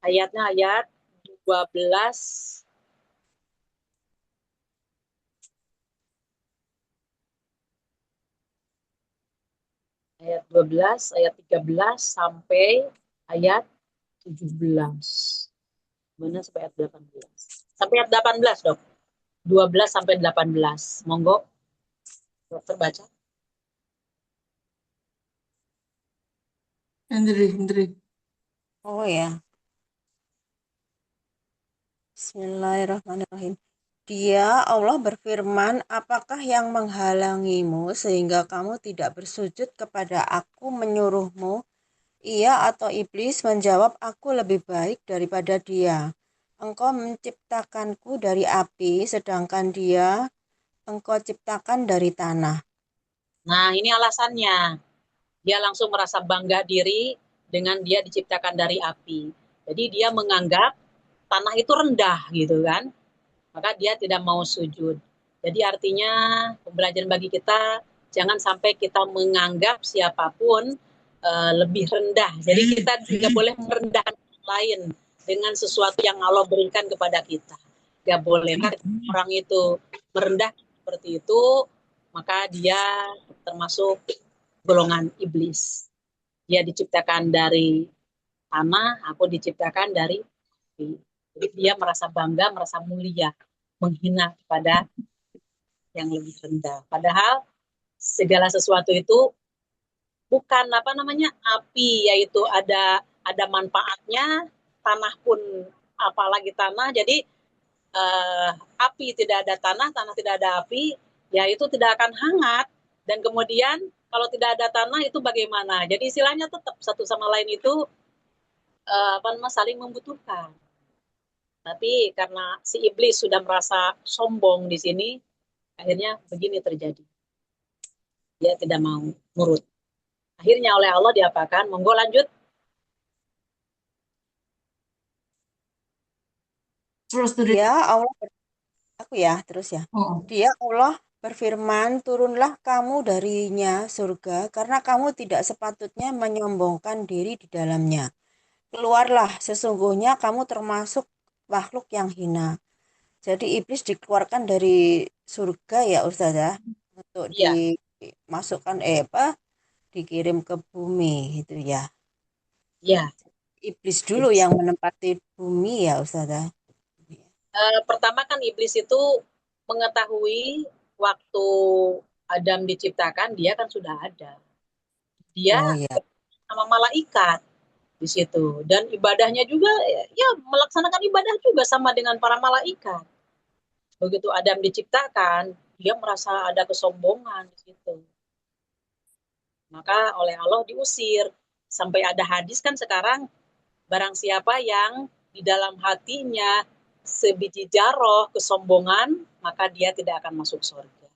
Speaker 1: ayatnya ayat 12 ayat 12, ayat 13 sampai ayat 17. Mana sampai ayat 18? Sampai ayat 18, Dok. 12 sampai 18. Monggo, Dokter baca.
Speaker 2: Hendri.
Speaker 8: Oh ya, Bismillahirrahmanirrahim. Dia, Allah berfirman, apakah yang menghalangimu sehingga kamu tidak bersujud kepada aku menyuruhmu? Ia atau iblis menjawab, aku lebih baik daripada dia. Engkau menciptakanku dari api, sedangkan dia engkau ciptakan dari tanah.
Speaker 1: Nah, ini alasannya. Dia langsung merasa bangga diri dengan dia diciptakan dari api. Jadi dia menganggap tanah itu rendah gitu kan. Maka dia tidak mau sujud. Jadi artinya pembelajaran bagi kita, jangan sampai kita menganggap siapapun lebih rendah. Jadi kita tidak boleh merendahkan orang lain dengan sesuatu yang Allah berikan kepada kita. Gak boleh. Maka orang itu merendah seperti itu, maka dia termasuk golongan iblis. Dia diciptakan dari tanah, aku diciptakan dari api. Jadi dia merasa bangga, merasa mulia, menghina kepada yang lebih rendah. Padahal segala sesuatu itu bukan api, yaitu ada manfaatnya, tanah pun apalagi tanah. Jadi api tidak ada tanah, tanah tidak ada api, ya itu tidak akan hangat. Dan kemudian kalau tidak ada tanah itu bagaimana? Jadi istilahnya tetap satu sama lain itu saling membutuhkan. Tapi karena si iblis sudah merasa sombong di sini, akhirnya begini terjadi. Dia tidak mau nurut. Akhirnya oleh Allah diapakan? Monggo lanjut.
Speaker 2: Terus
Speaker 8: Dia Allah terus ya. Dia Allah berfirman, turunlah kamu darinya surga karena kamu tidak sepatutnya menyombongkan diri di dalamnya. Keluarlah, sesungguhnya kamu termasuk makhluk yang hina. Jadi iblis dikeluarkan dari surga ya Ustazah untuk dimasukkan dikirim ke bumi gitu ya.
Speaker 1: Ya.
Speaker 8: Iblis dulu yang menempati bumi ya Ustazah.
Speaker 1: Pertama kan iblis itu mengetahui waktu Adam diciptakan dia kan sudah ada. Dia sama malaikat di situ dan ibadahnya juga ya melaksanakan ibadah juga sama dengan para malaikat. Begitu Adam diciptakan, dia merasa ada kesombongan di situ. Maka oleh Allah diusir. Sampai ada hadis kan sekarang, barang siapa yang di dalam hatinya sebiji jaroh kesombongan, maka dia tidak akan masuk surga.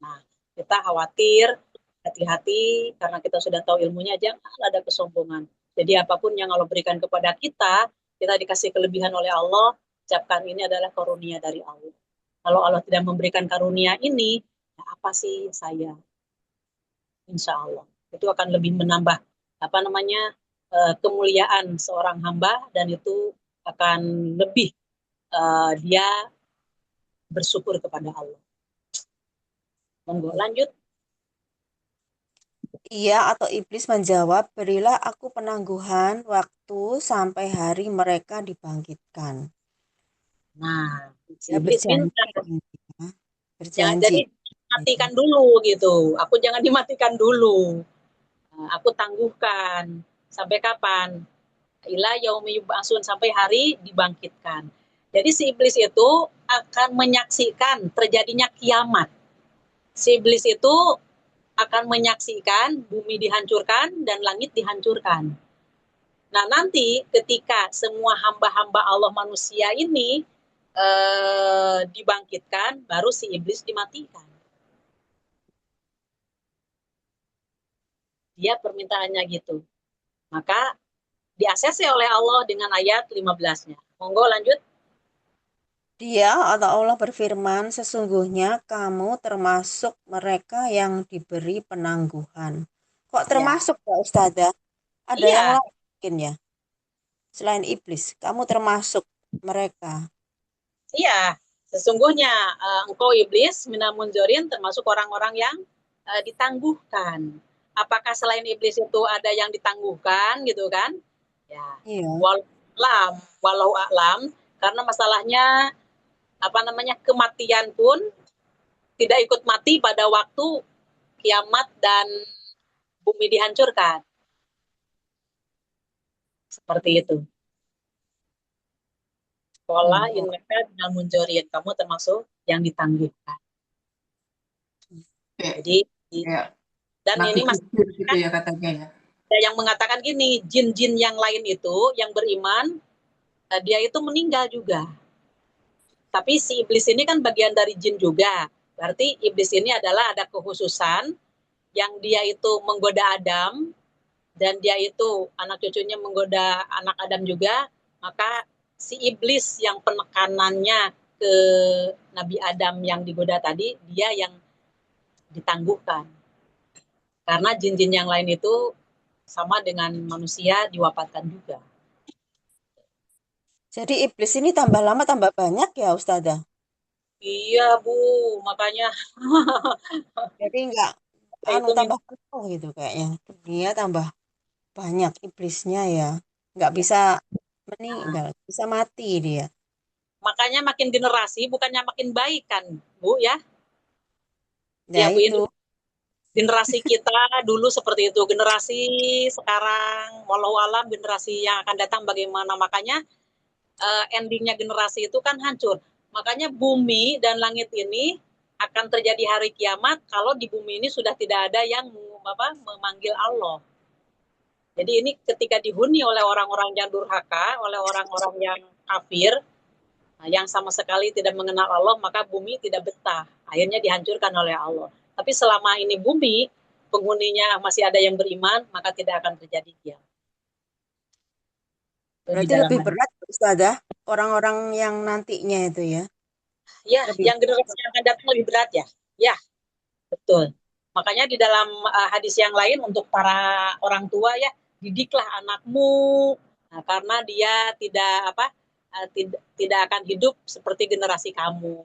Speaker 1: Nah, kita khawatir, hati-hati, karena kita sudah tahu ilmunya, jangan ada kesombongan. Jadi apapun yang Allah berikan kepada kita dikasih kelebihan oleh Allah, ucapkan ini adalah karunia dari Allah. Kalau Allah tidak memberikan karunia ini, ya apa sih saya? Insya Allah. Itu akan lebih menambah kemuliaan seorang hamba dan itu akan lebih dia bersyukur kepada Allah. Monggo lanjut.
Speaker 8: Ia atau iblis menjawab, berilah aku penangguhan waktu sampai hari mereka dibangkitkan.
Speaker 1: Nah,
Speaker 8: dia berjanji.
Speaker 1: Jadi matikan dulu gitu. Aku jangan dimatikan dulu. Aku tangguhkan. Sampai kapan? Ila yaumi yub'atsun, sampai hari dibangkitkan. Jadi si iblis itu akan menyaksikan terjadinya kiamat. Si iblis itu akan menyaksikan bumi dihancurkan dan langit dihancurkan. Nah nanti ketika semua hamba-hamba Allah manusia ini dibangkitkan, baru si iblis dimatikan. Dia permintaannya gitu. Maka di-ACC oleh Allah dengan ayat 15-nya. Monggo lanjut.
Speaker 8: Dia atau Allah berfirman, sesungguhnya kamu termasuk mereka yang diberi penangguhan. Kok termasuk ya Ustazah? Ada yang lain mungkin ya. Selain iblis, kamu termasuk mereka.
Speaker 1: Iya, sesungguhnya engkau iblis minamunzorin termasuk orang-orang yang ditangguhkan. Apakah selain iblis itu ada yang ditangguhkan gitu kan? Ya,
Speaker 8: Iya.
Speaker 1: walau alam, karena masalahnya kematian pun tidak ikut mati pada waktu kiamat dan bumi dihancurkan. Seperti itu. Sekolah innaka minal munzorin, kamu termasuk yang ditangguhkan. Jadi
Speaker 2: Ya.
Speaker 1: dan ini
Speaker 2: Nabi gitu ya katanya ya.
Speaker 1: Yang mengatakan gini, jin-jin yang lain itu yang beriman dia itu meninggal juga. Tapi si iblis ini kan bagian dari jin juga. Berarti iblis ini adalah ada kekhususan yang dia itu menggoda Adam dan dia itu anak cucunya menggoda anak Adam juga, maka si iblis yang penekanannya ke Nabi Adam yang digoda tadi, dia yang ditangguhkan. Karena jin-jin yang lain itu sama dengan manusia diwafatkan juga.
Speaker 8: Jadi iblis ini tambah lama tambah banyak ya Ustazah?
Speaker 1: Iya Bu, makanya
Speaker 8: Jadi enggak
Speaker 1: itu
Speaker 8: tambah penuh gitu kayaknya. Dunia tambah banyak iblisnya ya. Enggak bisa meninggal, bisa mati dia.
Speaker 1: makanya makin generasi bukannya makin baik kan Bu ya?
Speaker 8: Nah
Speaker 1: Ya Bu, ini
Speaker 8: itu.
Speaker 1: generasi kita dulu seperti itu, generasi sekarang walau alam generasi yang akan datang bagaimana, makanya endingnya generasi itu kan hancur. Makanya bumi dan langit ini akan terjadi hari kiamat kalau di bumi ini sudah tidak ada yang memanggil Allah. Jadi ini ketika dihuni oleh orang-orang yang durhaka, oleh orang-orang yang kafir, yang sama sekali tidak mengenal Allah, maka bumi tidak betah. Akhirnya dihancurkan oleh Allah. Tapi selama ini bumi, penghuninya masih ada yang beriman, maka tidak akan terjadi kiamat.
Speaker 8: Berarti lebih berat Ustazah, orang-orang yang nantinya itu ya.
Speaker 1: Ya, yang generasi yang akan datang lebih berat ya. Ya, betul. Makanya di dalam hadis yang lain untuk para orang tua ya, didiklah anakmu karena dia tidak akan hidup seperti generasi kamu.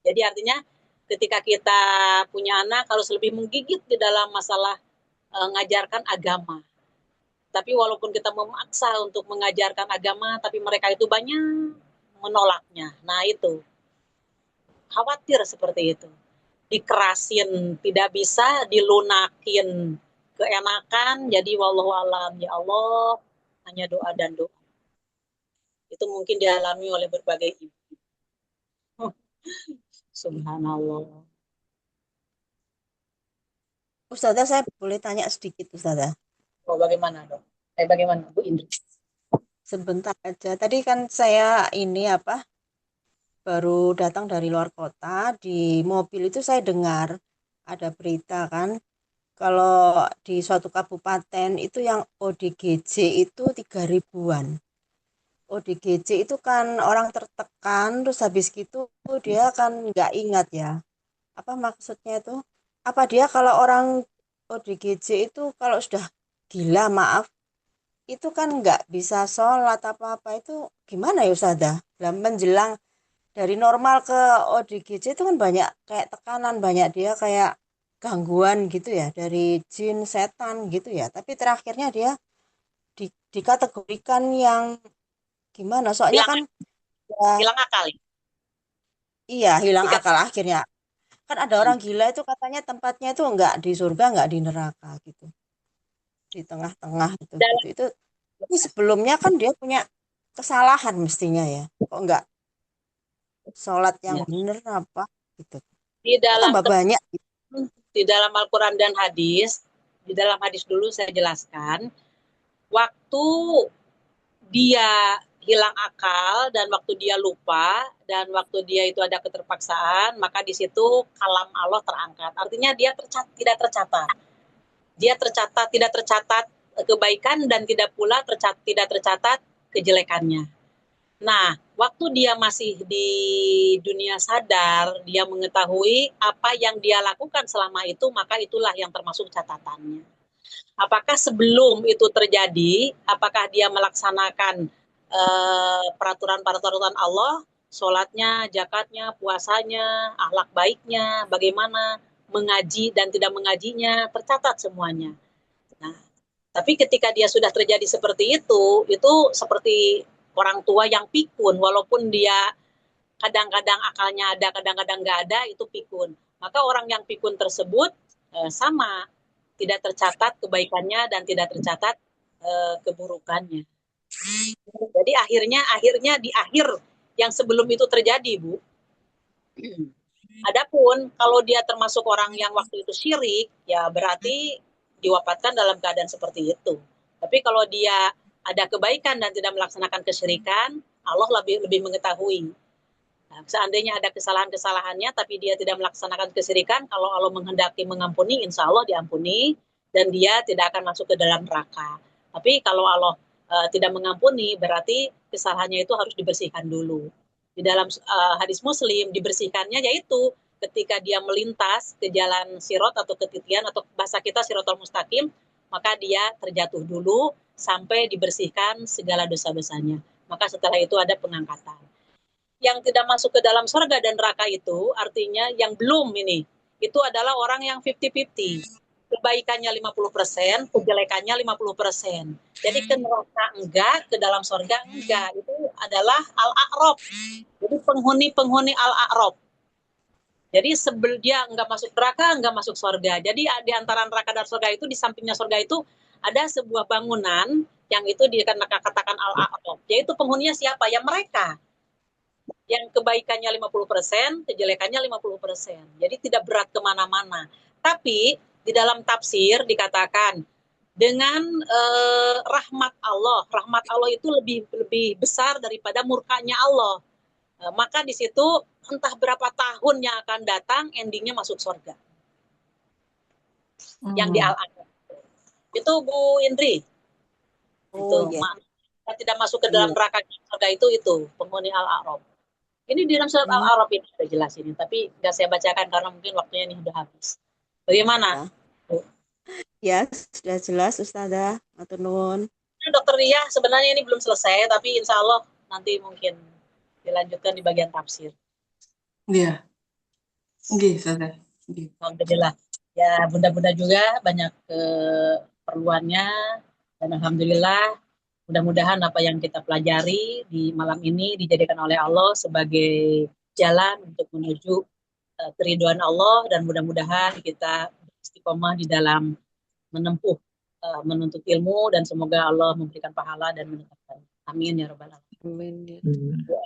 Speaker 1: Jadi artinya ketika kita punya anak harus lebih menggigit di dalam masalah mengajarkan agama. Tapi walaupun kita memaksa untuk mengajarkan agama, tapi mereka itu banyak menolaknya. Nah itu, khawatir seperti itu. Dikerasin, tidak bisa dilunakin keenakan, jadi wallahu alam, ya Allah, hanya doa dan doa. Itu mungkin dialami oleh berbagai ibu. Subhanallah.
Speaker 8: Ustazah, saya boleh tanya sedikit Ustazah?
Speaker 1: Oh, bagaimana dok? Bagaimana Bu Indri?
Speaker 8: Sebentar aja. Tadi kan saya baru datang dari luar kota, di mobil itu saya dengar ada berita kan, kalau di suatu kabupaten itu yang ODGJ itu 3.000-an. ODGJ itu kan orang tertekan, terus habis gitu dia kan nggak ingat ya. Apa maksudnya itu? Apa dia kalau orang ODGJ itu kalau sudah gila, maaf, itu kan nggak bisa sholat apa-apa, itu gimana ya Ustazah? Dalam menjelang dari normal ke ODGJ itu kan banyak kayak tekanan, banyak dia kayak gangguan gitu ya, dari jin, setan gitu ya. Tapi terakhirnya dia dikategorikan yang gimana? Soalnya kan
Speaker 1: hilang akal.
Speaker 8: Iya, hilang akal akhirnya. Kan ada orang gila itu katanya tempatnya itu enggak di surga, enggak di neraka gitu. Di tengah-tengah gitu. Tapi sebelumnya kan dia punya kesalahan mestinya ya. Kok enggak sholat yang benar apa gitu.
Speaker 1: Di dalam
Speaker 8: banyak gitu.
Speaker 1: Di dalam Al-Quran dan hadis, di dalam hadis dulu saya jelaskan, waktu dia hilang akal dan waktu dia lupa dan waktu dia itu ada keterpaksaan, maka di situ kalam Allah terangkat. Artinya dia tidak tercatat. Dia tidak tercatat kebaikan dan tidak pula tidak tercatat kejelekannya. Nah, waktu dia masih di dunia sadar, dia mengetahui apa yang dia lakukan selama itu, maka itulah yang termasuk catatannya. Apakah sebelum itu terjadi, apakah dia melaksanakan peraturan-peraturan Allah, sholatnya, zakatnya, puasanya, akhlak baiknya, bagaimana mengaji dan tidak mengajinya, tercatat semuanya. Nah, tapi ketika dia sudah terjadi seperti itu seperti orang tua yang pikun, walaupun dia kadang-kadang akalnya ada, kadang-kadang nggak ada, itu pikun. Maka orang yang pikun tersebut sama, tidak tercatat kebaikannya dan tidak tercatat keburukannya. Jadi akhirnya di akhir yang sebelum itu terjadi, Bu. Adapun kalau dia termasuk orang yang waktu itu syirik, ya berarti diwafatkan dalam keadaan seperti itu. Tapi kalau dia ada kebaikan dan tidak melaksanakan kesyirikan, Allah lebih mengetahui. Nah, seandainya ada kesalahan-kesalahannya, tapi dia tidak melaksanakan kesyirikan, kalau Allah menghendaki mengampuni, insya Allah diampuni, dan dia tidak akan masuk ke dalam neraka. Tapi kalau Allah tidak mengampuni, berarti kesalahannya itu harus dibersihkan dulu. Di dalam hadis Muslim, dibersihkannya yaitu ketika dia melintas ke jalan sirot atau ketitian, atau bahasa kita sirotol mustaqim, maka dia terjatuh dulu sampai dibersihkan segala dosa-dosanya. Maka setelah itu ada pengangkatan. Yang tidak masuk ke dalam surga dan neraka itu artinya yang belum ini, itu adalah orang yang 50-50. Kebaikannya 50%, kejelekannya 50%. Jadi ke neraka enggak, ke dalam surga enggak. Itu adalah al-a'rab. Jadi penghuni al-a'rab. Jadi sebelum dia enggak masuk neraka, enggak masuk surga. Jadi di antara neraka dan surga itu, di sampingnya surga itu ada sebuah bangunan yang itu dikatakan al-a'rab. Yaitu penghuninya siapa? Ya mereka. Yang kebaikannya 50%, kejelekannya 50%. Jadi tidak berat kemana-mana. Tapi di dalam tafsir dikatakan dengan rahmat Allah itu lebih besar daripada murkanya Allah. Maka di situ entah berapa tahun yang akan datang, endingnya masuk surga. Yang di Al-A'raf. Itu Bu Indri. Itu tidak masuk ke dalam neraka surga itu penghuni Al-A'raf. Ini di dalam surat Al-A'raf ini sudah jelas ini, tapi nggak saya bacakan karena mungkin waktunya ini sudah habis. Bagaimana?
Speaker 8: Ya, sudah jelas Ustazah. Matur nuwun.
Speaker 1: Dokter Ria, sebenarnya ini belum selesai, tapi insya Allah nanti mungkin dilanjutkan di bagian tafsir.
Speaker 2: Iya. Oke, Ustazah.
Speaker 1: Alhamdulillah. Ya, bunda-bunda juga banyak keperluannya, dan alhamdulillah mudah-mudahan apa yang kita pelajari di malam ini dijadikan oleh Allah sebagai jalan untuk menuju keridhaan Allah, dan mudah-mudahan kita istiqomah di dalam menempuh menuntut ilmu, dan semoga Allah memberikan pahala dan menetapkan. Amin ya rabbal alamin.
Speaker 3: Amin ya.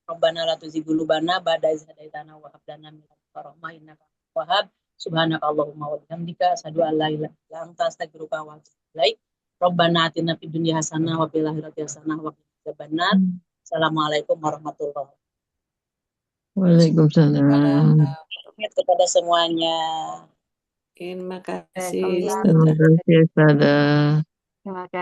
Speaker 1: Rabbana la tuzigh qulubana ba'da idh hadaitana wa hab lana min ladunka rahmah innaka antal wahhab. Subhanakallahumma wa bihamdika asyhadu an la ilaha illa anta astaghfiruka wa atubu ilaik. Rabbana atina fid dunya hasanah wa fil akhirati hasanah wa qina adzabannar. Assalamualaikum warahmatullahi wabarakatuh.
Speaker 4: Waalaikumsalam.
Speaker 1: Kepada semuanya.
Speaker 3: Terima kasih.
Speaker 4: Terima kasih, Ustazah.
Speaker 5: Terima kasih.